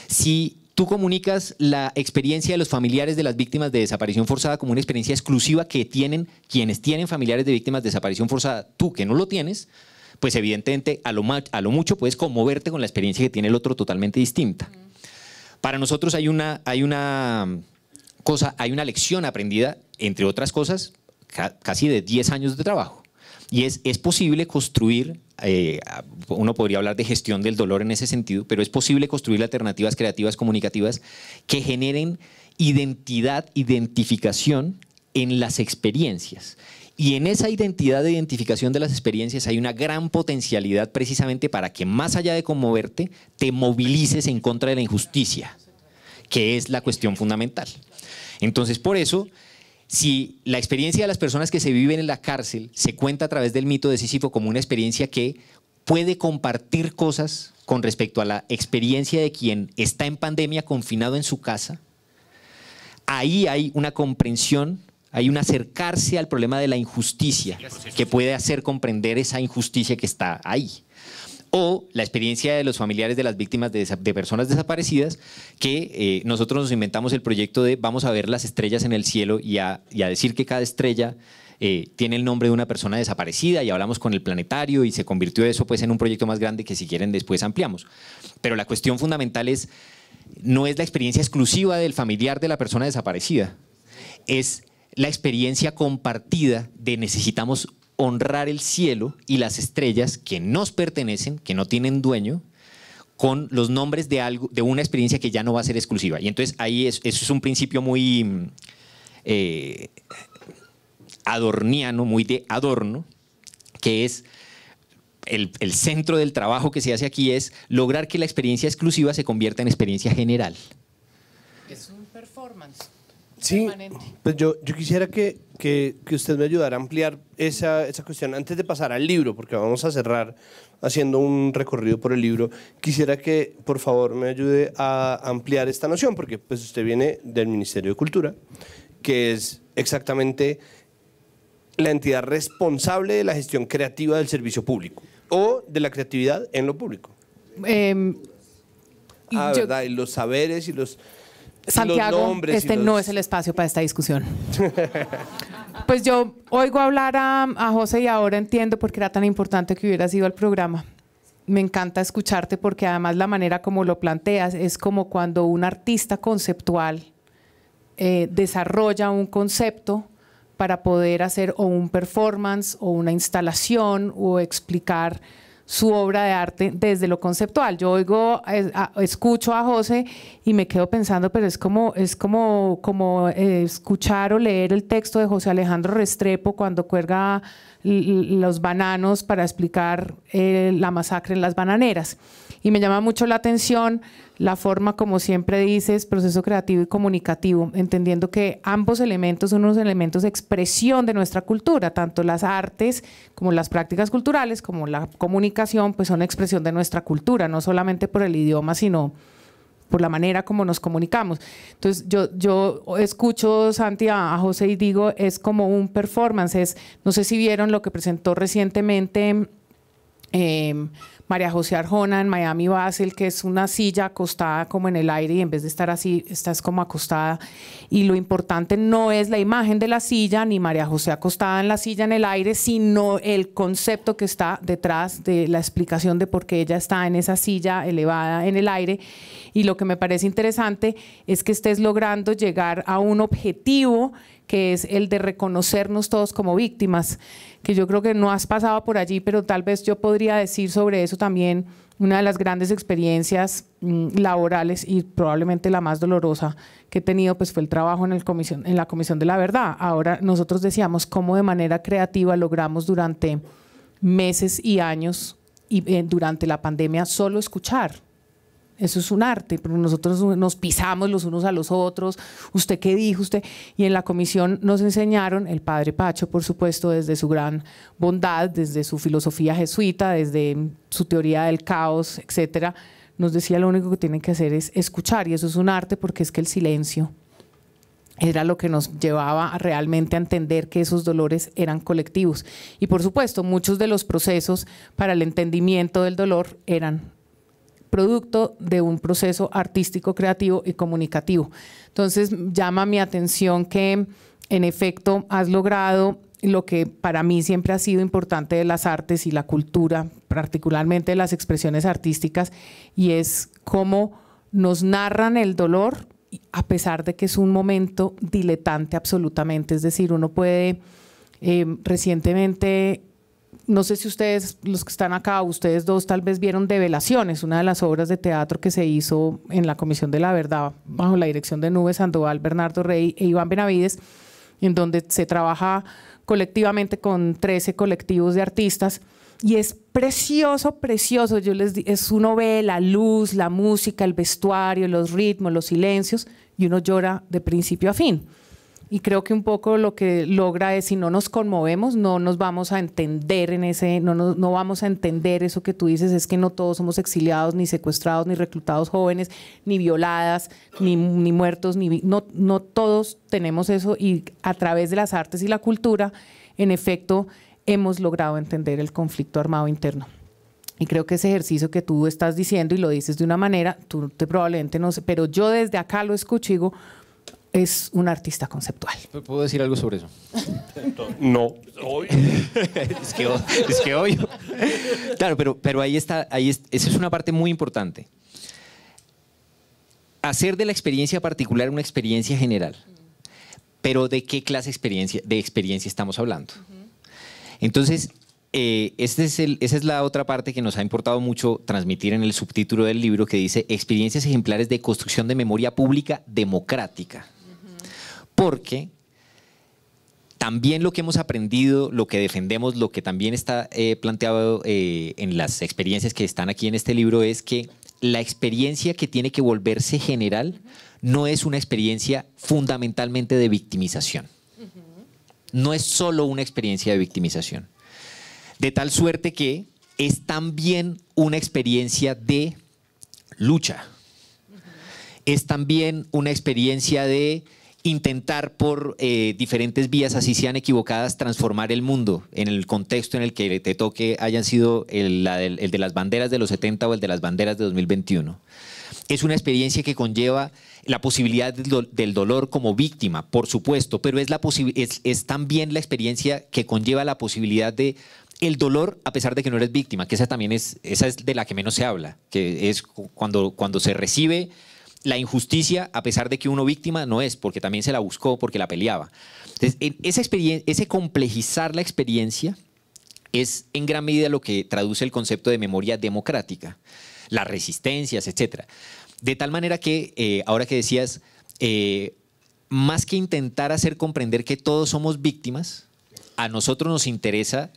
[SPEAKER 4] Si tú comunicas la experiencia de los familiares de las víctimas de desaparición forzada como una experiencia exclusiva que tienen quienes tienen familiares de víctimas de desaparición forzada, tú que no lo tienes, pues evidentemente a lo mucho puedes conmoverte con la experiencia que tiene el otro totalmente distinta. Para nosotros hay una lección aprendida, entre otras cosas, casi de 10 años de trabajo. Y es posible construir, uno podría hablar de gestión del dolor en ese sentido, pero es posible construir alternativas creativas comunicativas que generen identificación en las experiencias. Y en esa identidad de identificación de las experiencias hay una gran potencialidad precisamente para que, más allá de conmoverte, te movilices en contra de la injusticia, que es la cuestión fundamental. Entonces, por eso, si la experiencia de las personas que se viven en la cárcel se cuenta a través del mito de Sísifo como una experiencia que puede compartir cosas con respecto a la experiencia de quien está en pandemia confinado en su casa, ahí hay una comprensión, hay un acercarse al problema de la injusticia que puede hacer comprender esa injusticia que está ahí. O la experiencia de los familiares de las víctimas de personas desaparecidas, que nosotros nos inventamos el proyecto de vamos a ver las estrellas en el cielo y a decir que cada estrella tiene el nombre de una persona desaparecida, y hablamos con el planetario y se convirtió eso pues en un proyecto más grande que si quieren después ampliamos. Pero la cuestión fundamental no es la experiencia exclusiva del familiar de la persona desaparecida, es la experiencia compartida de necesitamos honrar el cielo y las estrellas que nos pertenecen, que no tienen dueño, con los nombres de algo, de una experiencia que ya no va a ser exclusiva. Y entonces ahí eso es un principio muy adorniano, muy de Adorno, que es el centro del trabajo que se hace aquí, es lograr que la experiencia exclusiva se convierta en experiencia general.
[SPEAKER 3] Es un performance.
[SPEAKER 2] Sí,
[SPEAKER 3] Permanente.
[SPEAKER 2] pues yo quisiera que usted me ayudara a ampliar esa cuestión. Antes de pasar al libro, porque vamos a cerrar haciendo un recorrido por el libro, quisiera que por favor me ayude a ampliar esta noción, porque pues usted viene del Ministerio de Cultura, que es exactamente la entidad responsable de la gestión creativa del servicio público o de la creatividad en lo público. ¿Verdad? Y los saberes y los...
[SPEAKER 3] Santiago,
[SPEAKER 2] nombres
[SPEAKER 3] este no es el espacio para esta discusión. Pues yo oigo hablar a José y ahora entiendo por qué era tan importante que hubieras ido al programa. Me encanta escucharte porque además la manera como lo planteas es como cuando un artista conceptual desarrolla un concepto para poder hacer o un performance o una instalación o explicar su obra de arte desde lo conceptual. Yo escucho a José y me quedo pensando, pero es como escuchar o leer el texto de José Alejandro Restrepo cuando cuelga los bananos para explicar la masacre en las bananeras. Y me llama mucho la atención la forma, como siempre dices, proceso creativo y comunicativo, entendiendo que ambos elementos son unos elementos de expresión de nuestra cultura, tanto las artes como las prácticas culturales, como la comunicación, pues son expresión de nuestra cultura, no solamente por el idioma, sino por la manera como nos comunicamos. Entonces yo escucho, Santi, a José y digo, es como un performance, no sé si vieron lo que presentó recientemente María José Arjona en Miami Basel, que es una silla acostada como en el aire y en vez de estar así, estás como acostada, y lo importante no es la imagen de la silla ni María José acostada en la silla en el aire, sino el concepto que está detrás de la explicación de por qué ella está en esa silla elevada en el aire. Y lo que me parece interesante es que estés logrando llegar a un objetivo que es el de reconocernos todos como víctimas, que yo creo que no has pasado por allí, pero tal vez yo podría decir sobre eso también, una de las grandes experiencias laborales y probablemente la más dolorosa que he tenido, pues fue el trabajo en la Comisión de la Verdad. Ahora nosotros decíamos cómo de manera creativa logramos durante meses y años y durante la pandemia solo escuchar. Eso es un arte, pero nosotros nos pisamos los unos a los otros. ¿Usted qué dijo? Usted. Y en la comisión nos enseñaron, el padre Pacho, por supuesto, desde su gran bondad, desde su filosofía jesuita, desde su teoría del caos, etcétera, nos decía lo único que tienen que hacer es escuchar, y eso es un arte porque es que el silencio era lo que nos llevaba realmente a entender que esos dolores eran colectivos. Y por supuesto, muchos de los procesos para el entendimiento del dolor eran producto de un proceso artístico, creativo y comunicativo. Entonces llama mi atención que en efecto has logrado lo que para mí siempre ha sido importante de las artes y la cultura, particularmente de las expresiones artísticas, y es cómo nos narran el dolor a pesar de que es un momento diletante absolutamente. Es decir, uno puede recientemente... No sé si ustedes, los que están acá, ustedes dos tal vez vieron Develaciones, una de las obras de teatro que se hizo en la Comisión de la Verdad bajo la dirección de Nube Sandoval, Bernardo Rey e Iván Benavides, en donde se trabaja colectivamente con 13 colectivos de artistas. Y es precioso, precioso. Uno ve la luz, la música, el vestuario, los ritmos, los silencios, y uno llora de principio a fin. Y creo que un poco lo que logra es, si no nos conmovemos, no nos vamos a entender no vamos a entender eso que tú dices, es que no todos somos exiliados, ni secuestrados, ni reclutados jóvenes, ni violadas, ni muertos, no todos tenemos eso, y a través de las artes y la cultura, en efecto, hemos logrado entender el conflicto armado interno. Y creo que ese ejercicio que tú estás diciendo, y lo dices de una manera, tú probablemente no sé, pero yo desde acá lo escucho y digo, es un artista conceptual.
[SPEAKER 4] ¿Puedo decir algo sobre eso?
[SPEAKER 2] No.
[SPEAKER 4] es que obvio. Claro, pero ahí está, esa es una parte muy importante. Hacer de la experiencia particular una experiencia general. Pero ¿de qué clase de experiencia estamos hablando? Entonces, esa es la otra parte que nos ha importado mucho transmitir en el subtítulo del libro, que dice Experiencias ejemplares de construcción de memoria pública democrática. Porque también lo que hemos aprendido, lo que defendemos, lo que también está planteado en las experiencias que están aquí en este libro, es que la experiencia que tiene que volverse general no es una experiencia fundamentalmente de victimización. No es solo una experiencia de victimización. De tal suerte que es también una experiencia de lucha. Es también una experiencia de intentar por diferentes vías, así sean equivocadas, transformar el mundo en el contexto en el que te toque, hayan sido el de las banderas de los 70 o el de las banderas de 2021. Es una experiencia que conlleva la posibilidad del dolor como víctima, por supuesto, pero es también la experiencia que conlleva la posibilidad de el dolor a pesar de que no eres víctima, que esa es de la que menos se habla, que es cuando se recibe la injusticia a pesar de que uno víctima no es, porque también se la buscó, porque la peleaba. Entonces, ese complejizar la experiencia es en gran medida lo que traduce el concepto de memoria democrática, las resistencias, etcétera. De tal manera que, ahora que decías, más que intentar hacer comprender que todos somos víctimas, a nosotros nos interesa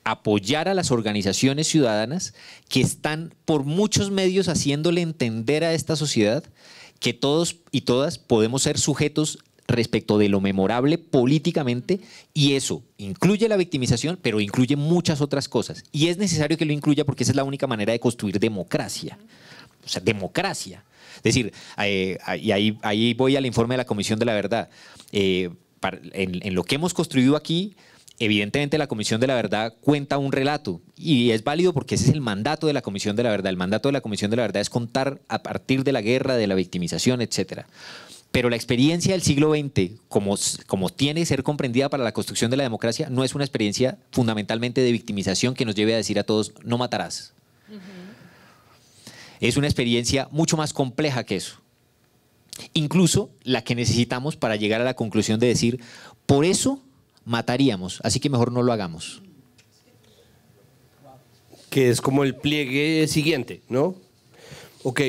[SPEAKER 4] apoyar a las organizaciones ciudadanas que están por muchos medios haciéndole entender a esta sociedad que todos y todas podemos ser sujetos respecto de lo memorable políticamente, y eso incluye la victimización, pero incluye muchas otras cosas. Y es necesario que lo incluya porque esa es la única manera de construir democracia. O sea, democracia. Es decir, y ahí voy al informe de la Comisión de la Verdad. En lo que hemos construido aquí, evidentemente la Comisión de la Verdad cuenta un relato y es válido porque ese es el mandato de la Comisión de la Verdad. El mandato de la Comisión de la Verdad es contar a partir de la guerra, de la victimización, etcétera. Pero la experiencia del siglo XX, como tiene que ser comprendida para la construcción de la democracia, no es una experiencia fundamentalmente de victimización que nos lleve a decir a todos, no matarás. Es una experiencia mucho más compleja que eso. Incluso la que necesitamos para llegar a la conclusión de decir, por eso mataríamos, así que mejor no lo hagamos.
[SPEAKER 2] Que es como el pliegue siguiente, ¿no? Ok,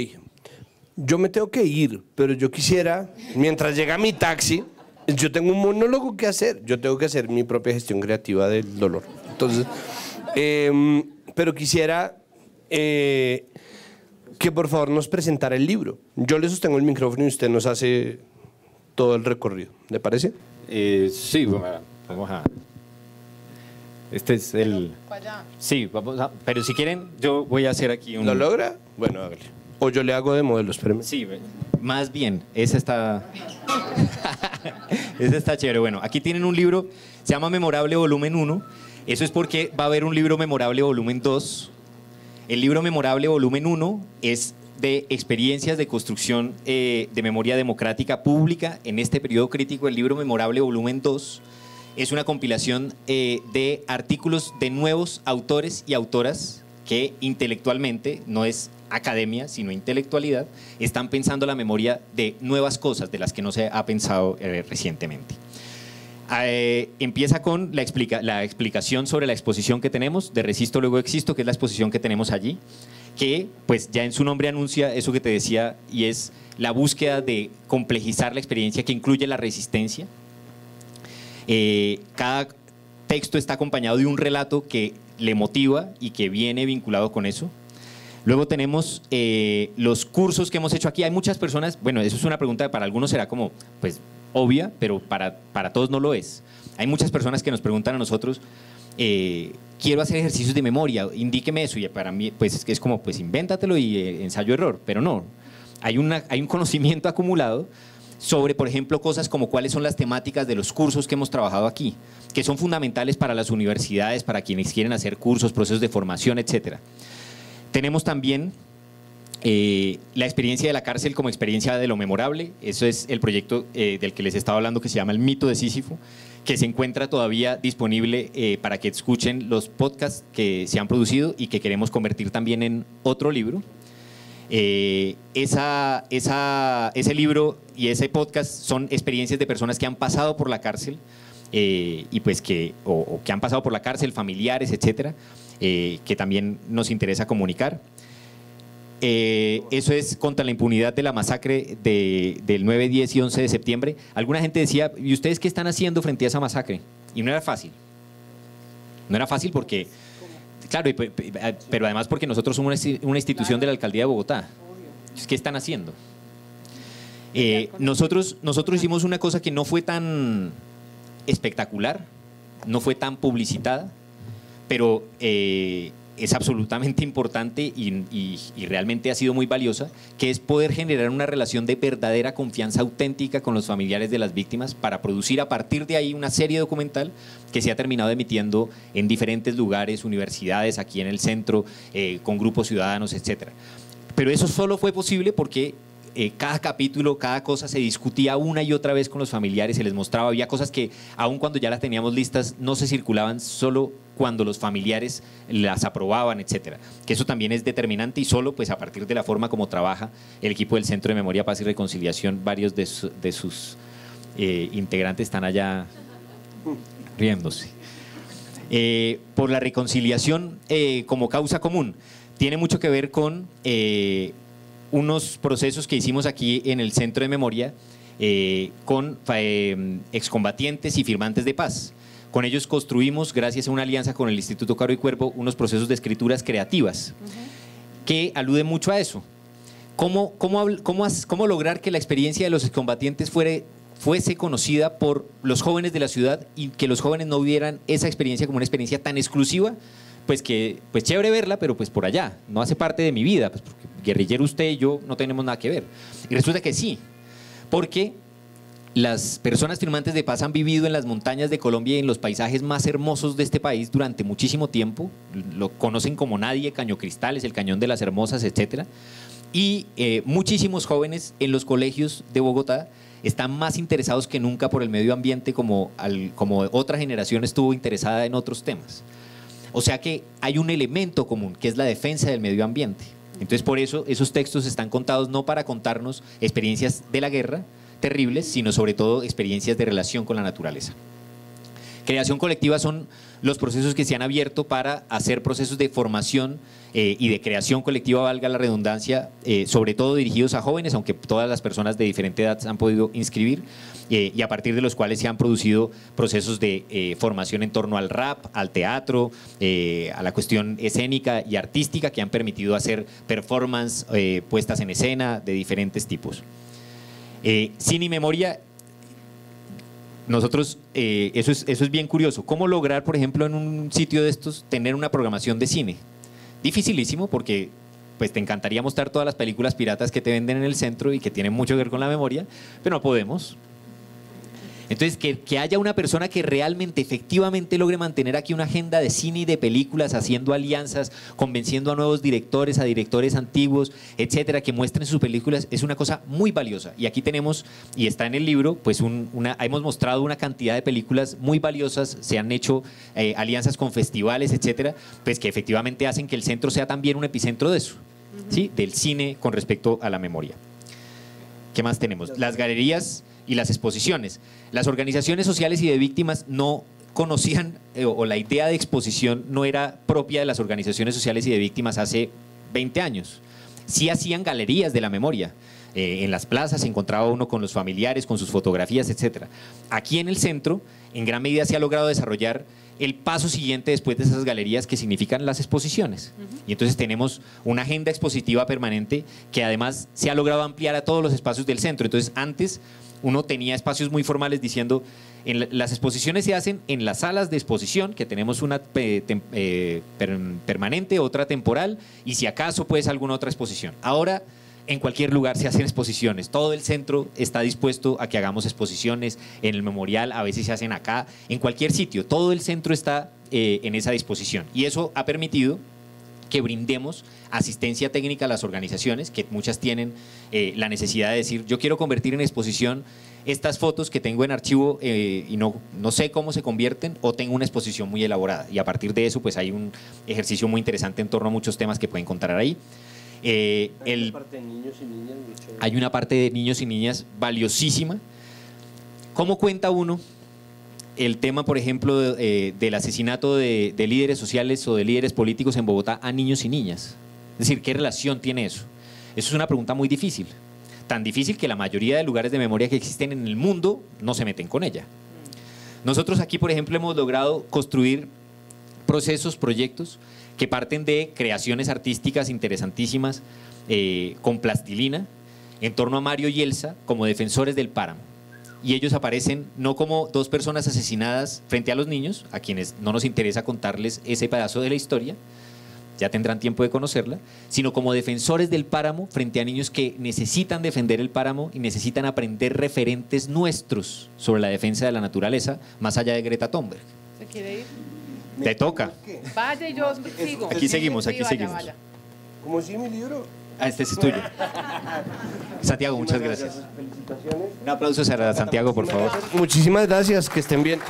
[SPEAKER 2] yo me tengo que ir, pero yo quisiera, mientras llega mi taxi, yo tengo un monólogo que hacer. Yo tengo que hacer mi propia gestión creativa del dolor. Entonces, pero quisiera que por favor nos presentara el libro. Yo le sostengo el micrófono y usted nos hace todo el recorrido. ¿Le parece?
[SPEAKER 4] Sí, vamos a... Este es el... Sí, vamos a... Pero si quieren, yo voy a hacer aquí un...
[SPEAKER 2] ¿Lo logra? Bueno, hágale. O yo le hago de modelo, espéreme.
[SPEAKER 4] Sí, más bien, esa está... esa está chévere. Bueno, aquí tienen un libro, se llama Memorable Volumen 1. Eso es porque va a haber un libro Memorable Volumen 2. El libro Memorable Volumen 1 es de experiencias de construcción de memoria democrática pública en este periodo crítico. El libro Memorable Volumen 2 es una compilación de artículos de nuevos autores y autoras que intelectualmente, no es academia, sino intelectualidad, están pensando la memoria de nuevas cosas de las que no se ha pensado recientemente. Empieza con la explicación sobre la exposición que tenemos, de Resisto Luego Existo, que es la exposición que tenemos allí, que pues ya en su nombre anuncia eso que te decía, y es la búsqueda de complejizar la experiencia que incluye la resistencia. Cada texto está acompañado de un relato que le motiva y que viene vinculado con eso. Luego tenemos los cursos que hemos hecho aquí. Hay muchas personas, bueno, eso es una pregunta que para algunos será como, pues, obvia, pero para todos no lo es. Hay muchas personas que nos preguntan a nosotros, quiero hacer ejercicios de memoria, indíqueme eso, y para mí pues es como, pues invéntatelo y ensayo-error, pero no. Hay un conocimiento acumulado sobre, por ejemplo, cosas como cuáles son las temáticas de los cursos que hemos trabajado aquí, que son fundamentales para las universidades, para quienes quieren hacer cursos, procesos de formación, etcétera. Tenemos también la experiencia de la cárcel como experiencia de lo memorable. Eso es el proyecto del que les estaba hablando, que se llama El Mito de Sísifo, que se encuentra todavía disponible para que escuchen los podcasts que se han producido y que queremos convertir también en otro libro. Ese libro y ese podcast son experiencias de personas que han pasado por la cárcel y pues que han pasado por la cárcel, familiares, etcétera, que también nos interesa comunicar. Eso es contra la impunidad de la masacre del 9, 10 y 11 de septiembre. Alguna gente decía, ¿y ustedes qué están haciendo frente a esa masacre? Y no era fácil. No era fácil porque, claro, pero además porque nosotros somos una institución de la Alcaldía de Bogotá. ¿Qué están haciendo? Nosotros hicimos una cosa que no fue tan espectacular, no fue tan publicitada, pero es absolutamente importante y realmente ha sido muy valiosa, que es poder generar una relación de verdadera confianza auténtica con los familiares de las víctimas para producir a partir de ahí una serie documental que se ha terminado emitiendo en diferentes lugares, universidades, aquí en el centro, con grupos ciudadanos, etcétera. Pero eso solo fue posible porque cada capítulo, cada cosa se discutía una y otra vez con los familiares, se les mostraba, había cosas que aun cuando ya las teníamos listas no se circulaban, solo cuando los familiares las aprobaban, etcétera. Que eso también es determinante y solo pues a partir de la forma como trabaja el equipo del Centro de Memoria, Paz y Reconciliación, varios de sus integrantes están allá riéndose. Por la reconciliación como causa común, tiene mucho que ver con unos procesos que hicimos aquí en el Centro de Memoria con excombatientes y firmantes de paz. Con ellos construimos, gracias a una alianza con el Instituto Caro y Cuervo, unos procesos de escrituras creativas que aluden mucho a eso. ¿Cómo lograr que la experiencia de los excombatientes fuese conocida por los jóvenes de la ciudad y que los jóvenes no vieran esa experiencia como una experiencia tan exclusiva? Pues chévere verla, pero pues por allá, no hace parte de mi vida, pues porque guerrillero usted y yo no tenemos nada que ver. Y resulta que sí, porque las personas firmantes de paz han vivido en las montañas de Colombia y en los paisajes más hermosos de este país durante muchísimo tiempo, lo conocen como nadie, Caño Cristales, el Cañón de las Hermosas, etcétera. Y muchísimos jóvenes en los colegios de Bogotá están más interesados que nunca por el medio ambiente como otra generación estuvo interesada en otros temas. O sea que hay un elemento común, que es la defensa del medio ambiente. Entonces, por eso esos textos están contados no para contarnos experiencias de la guerra terribles, sino sobre todo experiencias de relación con la naturaleza. Creación colectiva son los procesos que se han abierto para hacer procesos de formación y de creación colectiva, valga la redundancia, sobre todo dirigidos a jóvenes, aunque todas las personas de diferente edad se han podido inscribir, y a partir de los cuales se han producido procesos de formación en torno al rap, al teatro, a la cuestión escénica y artística, que han permitido hacer performance, puestas en escena de diferentes tipos. Cine y memoria. Nosotros, eso es bien curioso. ¿Cómo lograr, por ejemplo, en un sitio de estos, tener una programación de cine? Dificilísimo, porque pues te encantaría mostrar todas las películas piratas que te venden en el centro y que tienen mucho que ver con la memoria, pero no podemos. Entonces, que haya una persona que realmente, efectivamente logre mantener aquí una agenda de cine y de películas, haciendo alianzas, convenciendo a nuevos directores, a directores antiguos, etcétera, que muestren sus películas, es una cosa muy valiosa. Y aquí tenemos, y está en el libro, pues hemos mostrado una cantidad de películas muy valiosas, se han hecho alianzas con festivales, etcétera, pues que efectivamente hacen que el centro sea también un epicentro de eso, ¿sí? Del cine con respecto a la memoria. ¿Qué más tenemos? Las galerías y las exposiciones. Las organizaciones sociales y de víctimas no conocían, o la idea de exposición no era propia de las organizaciones sociales y de víctimas hace 20 años. Sí hacían galerías de la memoria. en las plazas, se encontraba uno con los familiares, con sus fotografías, etc. Aquí en el centro, en gran medida se ha logrado desarrollar el paso siguiente después de esas galerías, que significan las exposiciones. Y entonces tenemos una agenda expositiva permanente que además se ha logrado ampliar a todos los espacios del centro. Entonces antes uno tenía espacios muy formales diciendo, las exposiciones se hacen en las salas de exposición, que tenemos una permanente, otra temporal, y si acaso pues alguna otra exposición. Ahora en cualquier lugar se hacen exposiciones, todo el centro está dispuesto a que hagamos exposiciones, en el memorial a veces se hacen acá, en cualquier sitio, todo el centro está en esa disposición, y eso ha permitido que brindemos asistencia técnica a las organizaciones, que muchas tienen la necesidad de decir, yo quiero convertir en exposición estas fotos que tengo en archivo y no sé cómo se convierten, o tengo una exposición muy elaborada, y a partir de eso pues hay un ejercicio muy interesante en torno a muchos temas que pueden encontrar ahí. Hay una parte de niños y niñas. Hay una parte de niños y niñas valiosísima. ¿Cómo cuenta uno el tema, por ejemplo, del asesinato de líderes sociales o de líderes políticos en Bogotá a niños y niñas? Es decir, ¿qué relación tiene eso? Eso es una pregunta muy difícil. Tan difícil que la mayoría de lugares de memoria que existen en el mundo no se meten con ella. Nosotros aquí, por ejemplo, hemos logrado construir procesos, proyectos que parten de creaciones artísticas interesantísimas con plastilina en torno a Mario y Elsa como defensores del páramo. Y ellos aparecen no como dos personas asesinadas frente a los niños, a quienes no nos interesa contarles ese pedazo de la historia, ya tendrán tiempo de conocerla, sino como defensores del páramo frente a niños que necesitan defender el páramo y necesitan aprender referentes nuestros sobre la defensa de la naturaleza, más allá de Greta Thunberg.
[SPEAKER 3] ¿Se quiere ir?
[SPEAKER 4] Te toca.
[SPEAKER 3] Vaya, yo sigo.
[SPEAKER 4] Aquí seguimos, aquí
[SPEAKER 3] Sí, vaya,
[SPEAKER 4] seguimos.
[SPEAKER 3] vaya.
[SPEAKER 2] ¿Cómo sí, mi libro?
[SPEAKER 4] Ah, este es tuyo. Santiago, muchas gracias.
[SPEAKER 2] Felicitaciones.
[SPEAKER 4] Un aplauso para Santiago, por favor.
[SPEAKER 2] Muchísimas gracias, que estén bien.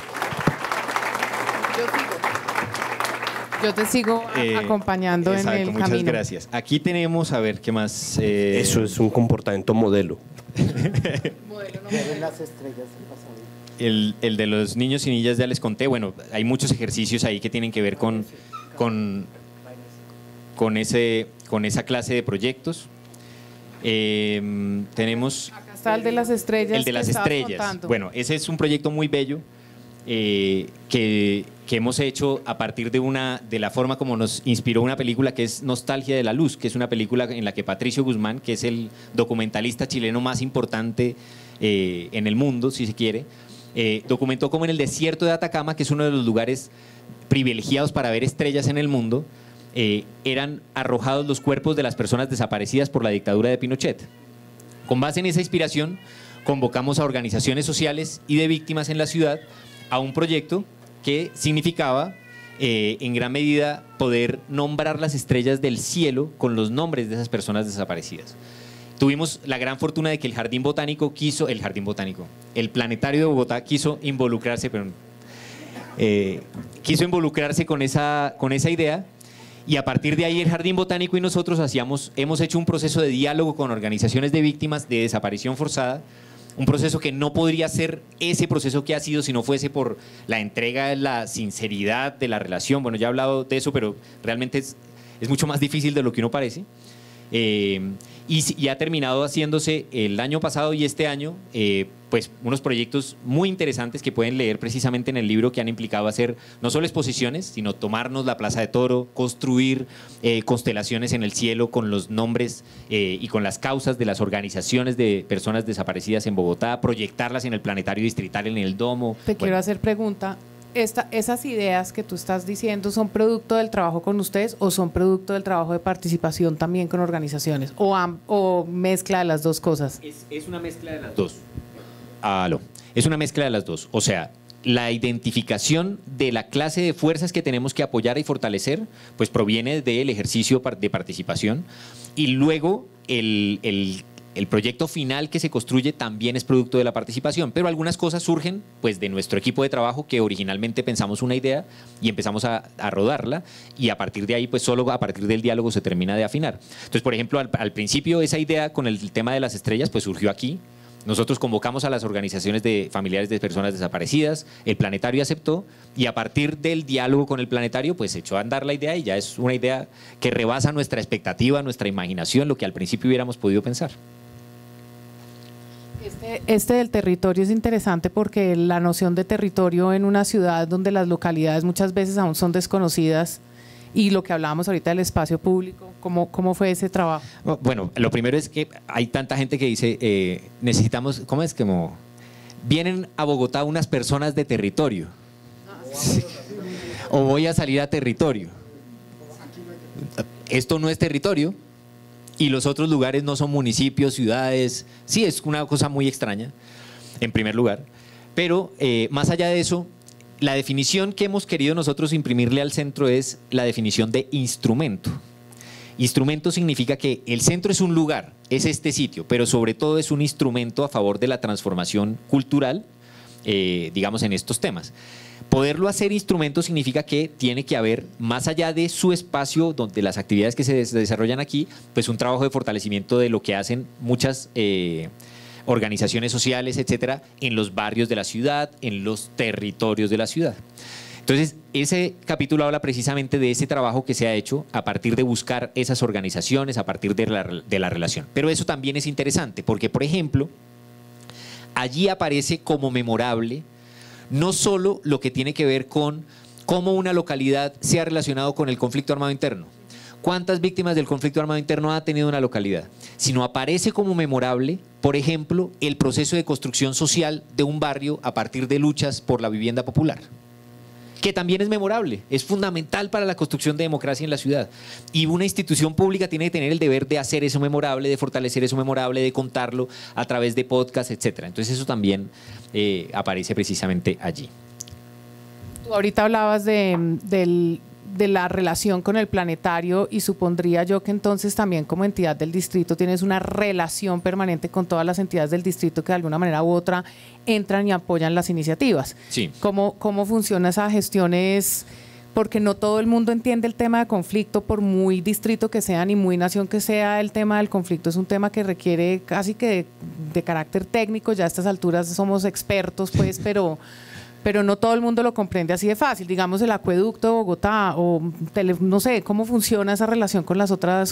[SPEAKER 3] Yo te sigo acompañando
[SPEAKER 4] Exacto,
[SPEAKER 3] en el
[SPEAKER 4] muchas
[SPEAKER 3] camino.
[SPEAKER 4] gracias. Aquí tenemos, a ver, ¿qué más?
[SPEAKER 2] Eso es un comportamiento modelo.
[SPEAKER 4] El de los niños y niñas ya les conté. Bueno, hay muchos ejercicios ahí que tienen que ver con esa clase de proyectos. Tenemos
[SPEAKER 3] Acá está el de las estrellas.
[SPEAKER 4] el de las
[SPEAKER 3] que estabas
[SPEAKER 4] estrellas.
[SPEAKER 3] contando.
[SPEAKER 4] Bueno, ese es un proyecto muy bello que hemos hecho a partir de la forma como nos inspiró una película que es Nostalgia de la Luz, que es una película en la que Patricio Guzmán, que es el documentalista chileno más importante en el mundo, si se quiere, documentó cómo en el desierto de Atacama, que es uno de los lugares privilegiados para ver estrellas en el mundo, eran arrojados los cuerpos de las personas desaparecidas por la dictadura de Pinochet. Con base en esa inspiración, convocamos a organizaciones sociales y de víctimas en la ciudad a un proyecto que significaba, en gran medida, poder nombrar las estrellas del cielo con los nombres de esas personas desaparecidas. Tuvimos la gran fortuna de que el Planetario de Bogotá quiso involucrarse con esa idea, y a partir de ahí el Jardín Botánico y nosotros hemos hecho un proceso de diálogo con organizaciones de víctimas de desaparición forzada, un proceso que no podría ser ese proceso que ha sido si no fuese por la entrega, la sinceridad de la relación. Bueno, ya he hablado de eso, pero realmente es mucho más difícil de lo que uno parece. Y ha terminado haciéndose el año pasado y este año pues unos proyectos muy interesantes que pueden leer precisamente en el libro, que han implicado hacer no solo exposiciones, sino tomarnos la Plaza de Toro, construir constelaciones en el cielo con los nombres y con las causas de las organizaciones de personas desaparecidas en Bogotá, proyectarlas en el Planetario Distrital, en el Domo.
[SPEAKER 3] Te quiero hacer pregunta. ¿Esas ideas que tú estás diciendo son producto del trabajo con ustedes o son producto del trabajo de participación también con organizaciones? ¿O mezcla de las dos cosas?
[SPEAKER 4] Es una mezcla de las dos. Es una mezcla de las dos. O sea, la identificación de la clase de fuerzas que tenemos que apoyar y fortalecer, pues proviene del ejercicio de participación, y luego el proyecto final que se construye también es producto de la participación, pero algunas cosas surgen pues de nuestro equipo de trabajo, que originalmente pensamos una idea y empezamos a rodarla, y a partir de ahí pues solo a partir del diálogo se termina de afinar. Entonces, por ejemplo, al principio esa idea con el tema de las estrellas pues surgió aquí. Nosotros convocamos a las organizaciones de familiares de personas desaparecidas, el Planetario aceptó, y a partir del diálogo con el Planetario pues echó a andar la idea, y ya es una idea que rebasa nuestra expectativa, nuestra imaginación, lo que al principio hubiéramos podido pensar.
[SPEAKER 3] Este del territorio es interesante porque la noción de territorio en una ciudad donde las localidades muchas veces aún son desconocidas, y lo que hablábamos ahorita del espacio público, ¿cómo fue ese trabajo?
[SPEAKER 4] Bueno, lo primero es que hay tanta gente que dice, necesitamos, ¿cómo es? Como, vienen a Bogotá unas personas de territorio. Sí. O voy a salir a territorio. Esto no es territorio. Y los otros lugares no son municipios, ciudades. Sí, es una cosa muy extraña, en primer lugar. Pero más allá de eso, la definición que hemos querido nosotros imprimirle al centro es la definición de instrumento. Instrumento significa que el centro es un lugar, es este sitio, pero sobre todo es un instrumento a favor de la transformación cultural, digamos, en estos temas. Poderlo hacer instrumento significa que tiene que haber, más allá de su espacio, donde las actividades que se desarrollan aquí, pues un trabajo de fortalecimiento de lo que hacen muchas organizaciones sociales, etcétera, en los barrios de la ciudad, en los territorios de la ciudad. Entonces, ese capítulo habla precisamente de ese trabajo que se ha hecho a partir de buscar esas organizaciones, a partir de la relación. Pero eso también es interesante, porque, por ejemplo, allí aparece como memorable no solo lo que tiene que ver con cómo una localidad se ha relacionado con el conflicto armado interno, cuántas víctimas del conflicto armado interno ha tenido una localidad, sino aparece como memorable, por ejemplo, el proceso de construcción social de un barrio a partir de luchas por la vivienda popular, que también es memorable, es fundamental para la construcción de democracia en la ciudad. Y una institución pública tiene que tener el deber de hacer eso memorable, de fortalecer eso memorable, de contarlo a través de podcasts, etcétera. Entonces eso también aparece precisamente allí.
[SPEAKER 3] Tú ahorita hablabas de la relación con el planetario, y supondría yo que entonces también como entidad del distrito tienes una relación permanente con todas las entidades del distrito que de alguna manera u otra entran y apoyan las iniciativas.
[SPEAKER 4] Sí.
[SPEAKER 3] ¿Cómo funciona esa gestión? Porque no todo el mundo entiende el tema de conflicto, por muy distrito que sea ni muy nación que sea. El tema del conflicto es un tema que requiere casi que de carácter técnico. Ya a estas alturas somos expertos, pues, pero no todo el mundo lo comprende así de fácil. Digamos, el acueducto de Bogotá, o no sé, ¿cómo funciona esa relación con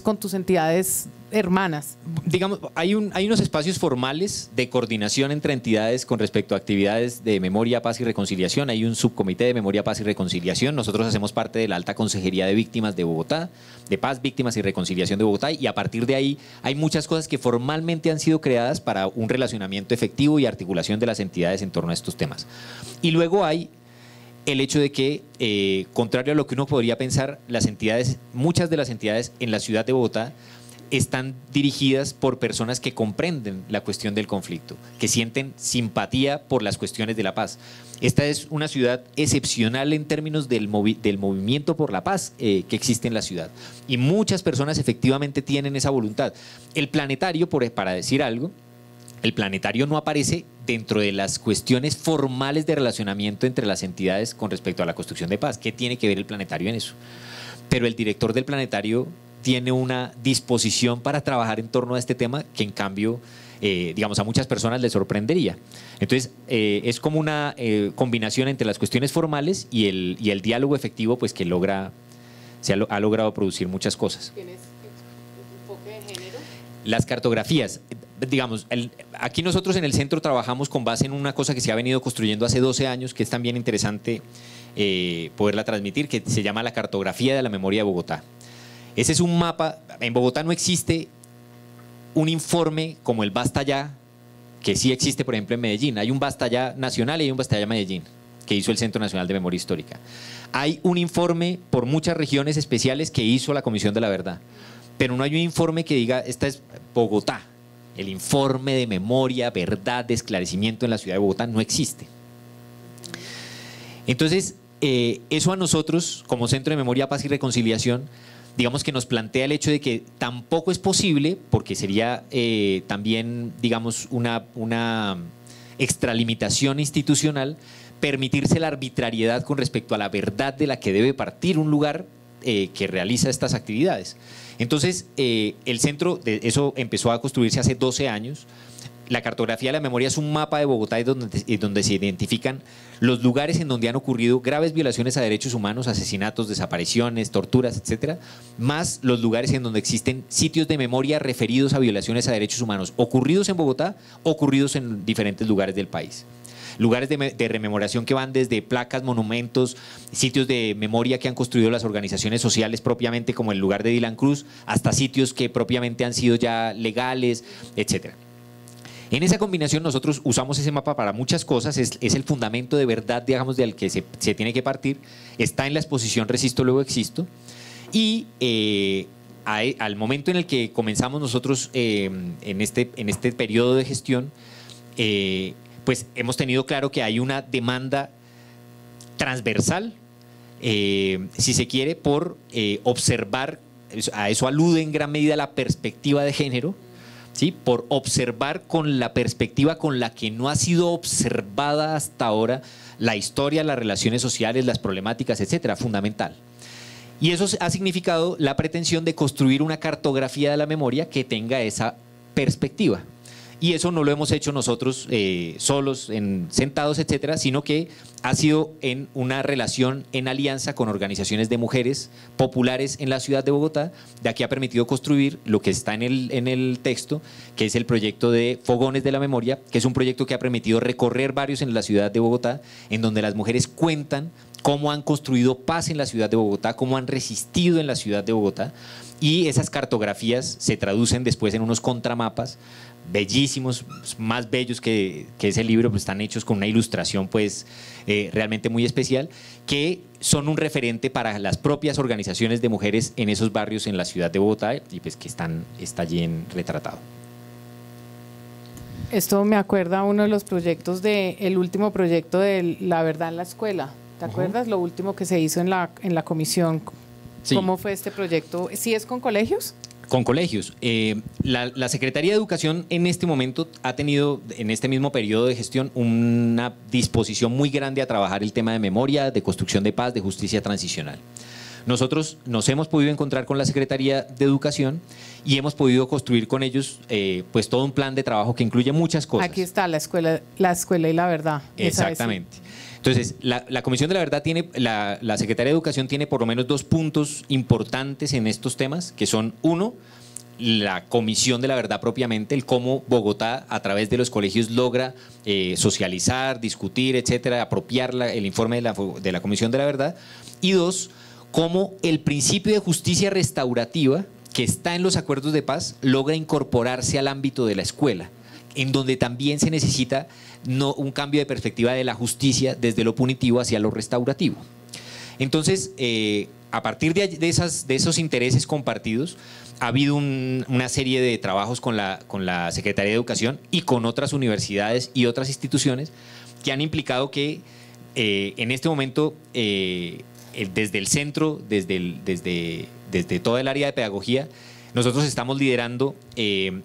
[SPEAKER 3] con tus entidades hermanas?
[SPEAKER 4] Digamos, hay unos espacios formales de coordinación entre entidades con respecto a actividades de memoria, paz y reconciliación. Hay un subcomité de memoria, paz y reconciliación. Nosotros hacemos parte de la Alta Consejería de Víctimas de Bogotá, de Paz, Víctimas y Reconciliación de Bogotá, y a partir de ahí hay muchas cosas que formalmente han sido creadas para un relacionamiento efectivo y articulación de las entidades en torno a estos temas. Y luego hay el hecho de que, contrario a lo que uno podría pensar, muchas de las entidades en la ciudad de Bogotá están dirigidas por personas que comprenden la cuestión del conflicto, que sienten simpatía por las cuestiones de la paz. Esta es una ciudad excepcional en términos del movimiento por la paz que existe en la ciudad. Y muchas personas efectivamente tienen esa voluntad. El planetario, para decir algo, el planetario no aparece dentro de las cuestiones formales de relacionamiento entre las entidades con respecto a la construcción de paz. ¿Qué tiene que ver el planetario en eso? Pero el director del planetario tiene una disposición para trabajar en torno a este tema que, en cambio, digamos, a muchas personas les sorprendería. Entonces, es como una combinación entre las cuestiones formales y el diálogo efectivo, pues, que ha logrado producir muchas cosas.
[SPEAKER 3] ¿Tienes enfoque de género?
[SPEAKER 4] Las cartografías. Digamos, aquí nosotros en el centro trabajamos con base en una cosa que se ha venido construyendo hace 12 años, que es también interesante poderla transmitir, que se llama la cartografía de la memoria de Bogotá. Ese es un mapa. En Bogotá no existe un informe como el Basta Ya, que sí existe, por ejemplo, en Medellín. Hay un Basta Ya nacional y hay un Basta Ya Medellín, que hizo el Centro Nacional de Memoria Histórica. Hay un informe por muchas regiones especiales que hizo la Comisión de la Verdad, pero no hay un informe que diga, esta es Bogotá. El informe de memoria, verdad, de esclarecimiento en la ciudad de Bogotá no existe. Entonces, eso a nosotros, como Centro de Memoria, Paz y Reconciliación, digamos que nos plantea el hecho de que tampoco es posible, porque sería también, digamos, una extralimitación institucional, permitirse la arbitrariedad con respecto a la verdad de la que debe partir un lugar que realiza estas actividades. Entonces, el centro, eso empezó a construirse hace 12 años. la cartografía de la memoria es un mapa de Bogotá donde se identifican los lugares en donde han ocurrido graves violaciones a derechos humanos, asesinatos, desapariciones, torturas, etcétera, más los lugares en donde existen sitios de memoria referidos a violaciones a derechos humanos ocurridos en Bogotá, ocurridos en diferentes lugares del país. Lugares de rememoración que van desde placas, monumentos, sitios de memoria que han construido las organizaciones sociales propiamente, como el lugar de Dylan Cruz, hasta sitios que propiamente han sido ya legales, etcétera. En esa combinación nosotros usamos ese mapa para muchas cosas, es el fundamento de verdad, digamos, del que se tiene que partir, está en la exposición Resisto, luego existo, y al momento en el que comenzamos nosotros en este periodo de gestión, pues hemos tenido claro que hay una demanda transversal, si se quiere, por observar, a eso alude en gran medida la perspectiva de género, ¿sí? Por observar con la perspectiva con la que no ha sido observada hasta ahora la historia, las relaciones sociales, las problemáticas, etcétera, fundamental. Y eso ha significado la pretensión de construir una cartografía de la memoria que tenga esa perspectiva. Y eso no lo hemos hecho nosotros solos, sentados, etcétera, sino que ha sido en una relación en alianza con organizaciones de mujeres populares en la ciudad de Bogotá, de aquí ha permitido construir lo que está en el texto, que es el proyecto de Fogones de la Memoria, que es un proyecto que ha permitido recorrer barrios en la ciudad de Bogotá, en donde las mujeres cuentan cómo han construido paz en la ciudad de Bogotá, cómo han resistido en la ciudad de Bogotá, y esas cartografías se traducen después en unos contramapas bellísimos, más bellos que ese libro, pues están hechos con una ilustración pues realmente muy especial, que son un referente para las propias organizaciones de mujeres en esos barrios en la ciudad de Bogotá y pues que está allí retratado.
[SPEAKER 3] Esto me acuerda a uno de los proyectos el último proyecto de La Verdad en la Escuela. ¿Te acuerdas? Lo último que se hizo en la comisión.
[SPEAKER 4] Sí.
[SPEAKER 3] ¿Cómo fue este proyecto? ¿Sí es con colegios?
[SPEAKER 4] Con colegios. La Secretaría de Educación en este momento ha tenido, en este mismo periodo de gestión, una disposición muy grande a trabajar el tema de memoria, de construcción de paz, de justicia transicional. Nosotros nos hemos podido encontrar con la Secretaría de Educación y hemos podido construir con ellos pues todo un plan de trabajo que incluye muchas cosas.
[SPEAKER 3] Aquí está la escuela y la verdad.
[SPEAKER 4] Exactamente. Entonces, la Comisión de la Verdad tiene, la Secretaría de Educación tiene por lo menos 2 puntos importantes en estos temas, que son, uno, la Comisión de la Verdad propiamente, el cómo Bogotá a través de los colegios logra socializar, discutir, etcétera, apropiar el informe de la Comisión de la Verdad, y 2, cómo el principio de justicia restaurativa que está en los acuerdos de paz logra incorporarse al ámbito de la escuela, en donde también se necesita un cambio de perspectiva de la justicia desde lo punitivo hacia lo restaurativo. Entonces, a partir de esos intereses compartidos, ha habido una serie de trabajos con la Secretaría de Educación y con otras universidades y otras instituciones que han implicado que en este momento, desde el centro, desde toda el área de pedagogía, nosotros estamos liderando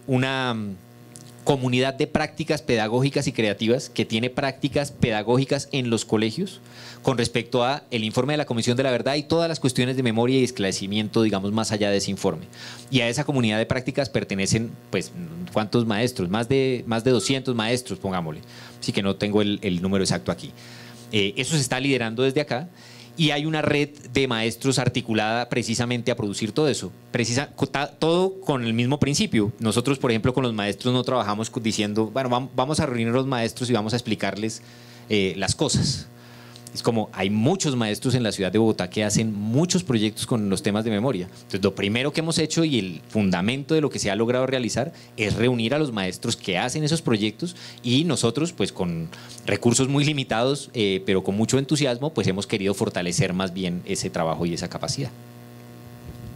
[SPEAKER 4] una comunidad de prácticas pedagógicas y creativas que tiene prácticas pedagógicas en los colegios con respecto a el informe de la Comisión de la Verdad y todas las cuestiones de memoria y esclarecimiento, digamos, más allá de ese informe. Y a esa comunidad de prácticas pertenecen, pues, ¿cuántos maestros? Más de 200 maestros, pongámosle. Así que no tengo el número exacto aquí. Eso se está liderando desde acá. Y hay una red de maestros articulada precisamente a producir todo eso. Todo con el mismo principio. Nosotros, por ejemplo, con los maestros no trabajamos diciendo, bueno, vamos a reunir a los maestros y vamos a explicarles las cosas. Es como, hay muchos maestros en la ciudad de Bogotá que hacen muchos proyectos con los temas de memoria. Entonces, lo primero que hemos hecho y el fundamento de lo que se ha logrado realizar es reunir a los maestros que hacen esos proyectos y nosotros, pues con recursos muy limitados, pero con mucho entusiasmo, pues hemos querido fortalecer más bien ese trabajo y esa capacidad.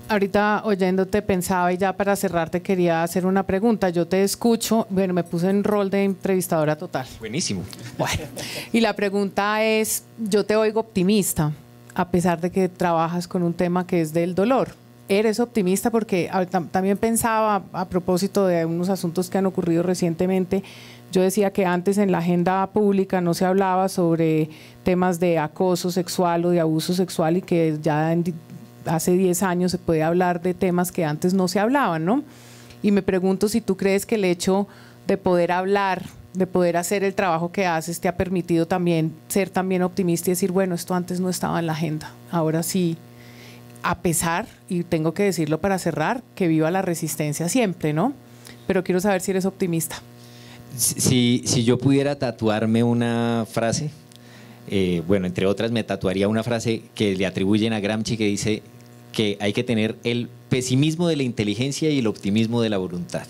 [SPEAKER 3] Ahorita oyéndote pensaba y ya para cerrar te quería hacer una pregunta. Yo te escucho, bueno, me puse en rol de entrevistadora total.
[SPEAKER 4] Buenísimo.
[SPEAKER 3] Bueno, y la pregunta es, yo te oigo optimista, a pesar de que trabajas con un tema que es del dolor. ¿Eres optimista? Porque también pensaba a propósito de unos asuntos que han ocurrido recientemente. Yo decía que antes en la agenda pública no se hablaba sobre temas de acoso sexual o de abuso sexual y que ya hace 10 años se puede hablar de temas que antes no se hablaban, ¿no? Y me pregunto si tú crees que el hecho de poder hablar, de poder hacer el trabajo que haces, te ha permitido también ser también optimista y decir, bueno, esto antes no estaba en la agenda, ahora sí, a pesar, y tengo que decirlo para cerrar, que viva la resistencia siempre, ¿no? Pero quiero saber si eres optimista.
[SPEAKER 4] Si yo pudiera tatuarme una frase, bueno, entre otras me tatuaría una frase que le atribuyen a Gramsci que dice que hay que tener el pesimismo de la inteligencia y el optimismo de la voluntad.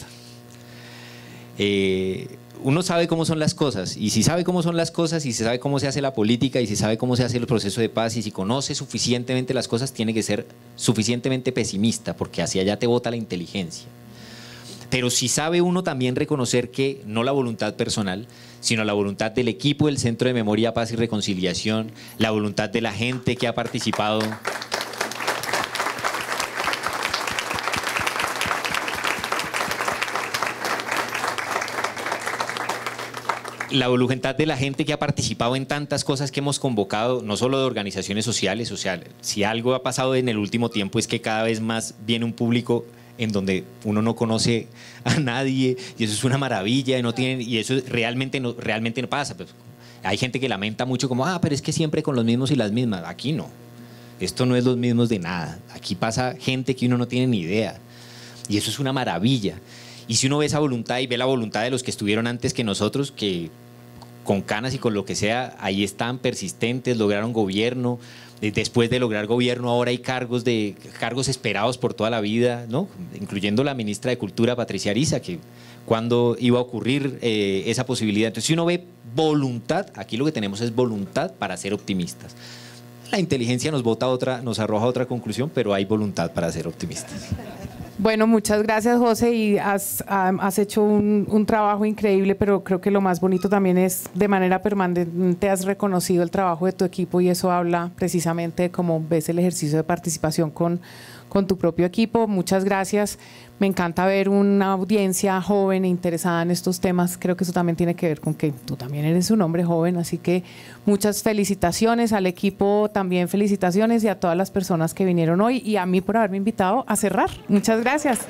[SPEAKER 4] Uno sabe cómo son las cosas, y si sabe cómo son las cosas, y se sabe cómo se hace la política, y si sabe cómo se hace el proceso de paz, y si conoce suficientemente las cosas, tiene que ser suficientemente pesimista, porque hacia allá te bota la inteligencia. Pero si sabe uno también reconocer que no la voluntad personal, sino la voluntad del equipo del Centro de Memoria, Paz y Reconciliación, la voluntad de la gente que ha participado. La voluntad de la gente que ha participado en tantas cosas que hemos convocado, no solo de organizaciones sociales, o sea, si algo ha pasado en el último tiempo es que cada vez más viene un público en donde uno no conoce a nadie, y eso es una maravilla, y eso realmente no pasa. Pues, hay gente que lamenta mucho como, pero es que siempre con los mismos y las mismas. Aquí no, esto no es los mismos de nada, aquí pasa gente que uno no tiene ni idea, y eso es una maravilla. Y si uno ve esa voluntad y ve la voluntad de los que estuvieron antes que nosotros, que con canas y con lo que sea, ahí están persistentes, lograron gobierno. Después de lograr gobierno, ahora hay cargos esperados por toda la vida, ¿no? Incluyendo la ministra de Cultura, Patricia Ariza, que cuándo iba a ocurrir esa posibilidad. Entonces, si uno ve voluntad, aquí lo que tenemos es voluntad para ser optimistas. La inteligencia nos arroja otra conclusión, pero hay voluntad para ser optimistas.
[SPEAKER 3] Bueno, muchas gracias, José, y has hecho un trabajo increíble, pero creo que lo más bonito también es de manera permanente has reconocido el trabajo de tu equipo, y eso habla precisamente de cómo ves el ejercicio de participación con tu propio equipo. Muchas gracias. Me encanta ver una audiencia joven e interesada en estos temas. Creo que eso también tiene que ver con que tú también eres un hombre joven, así que muchas felicitaciones al equipo, también felicitaciones, y a todas las personas que vinieron hoy, y a mí por haberme invitado a cerrar. Muchas gracias.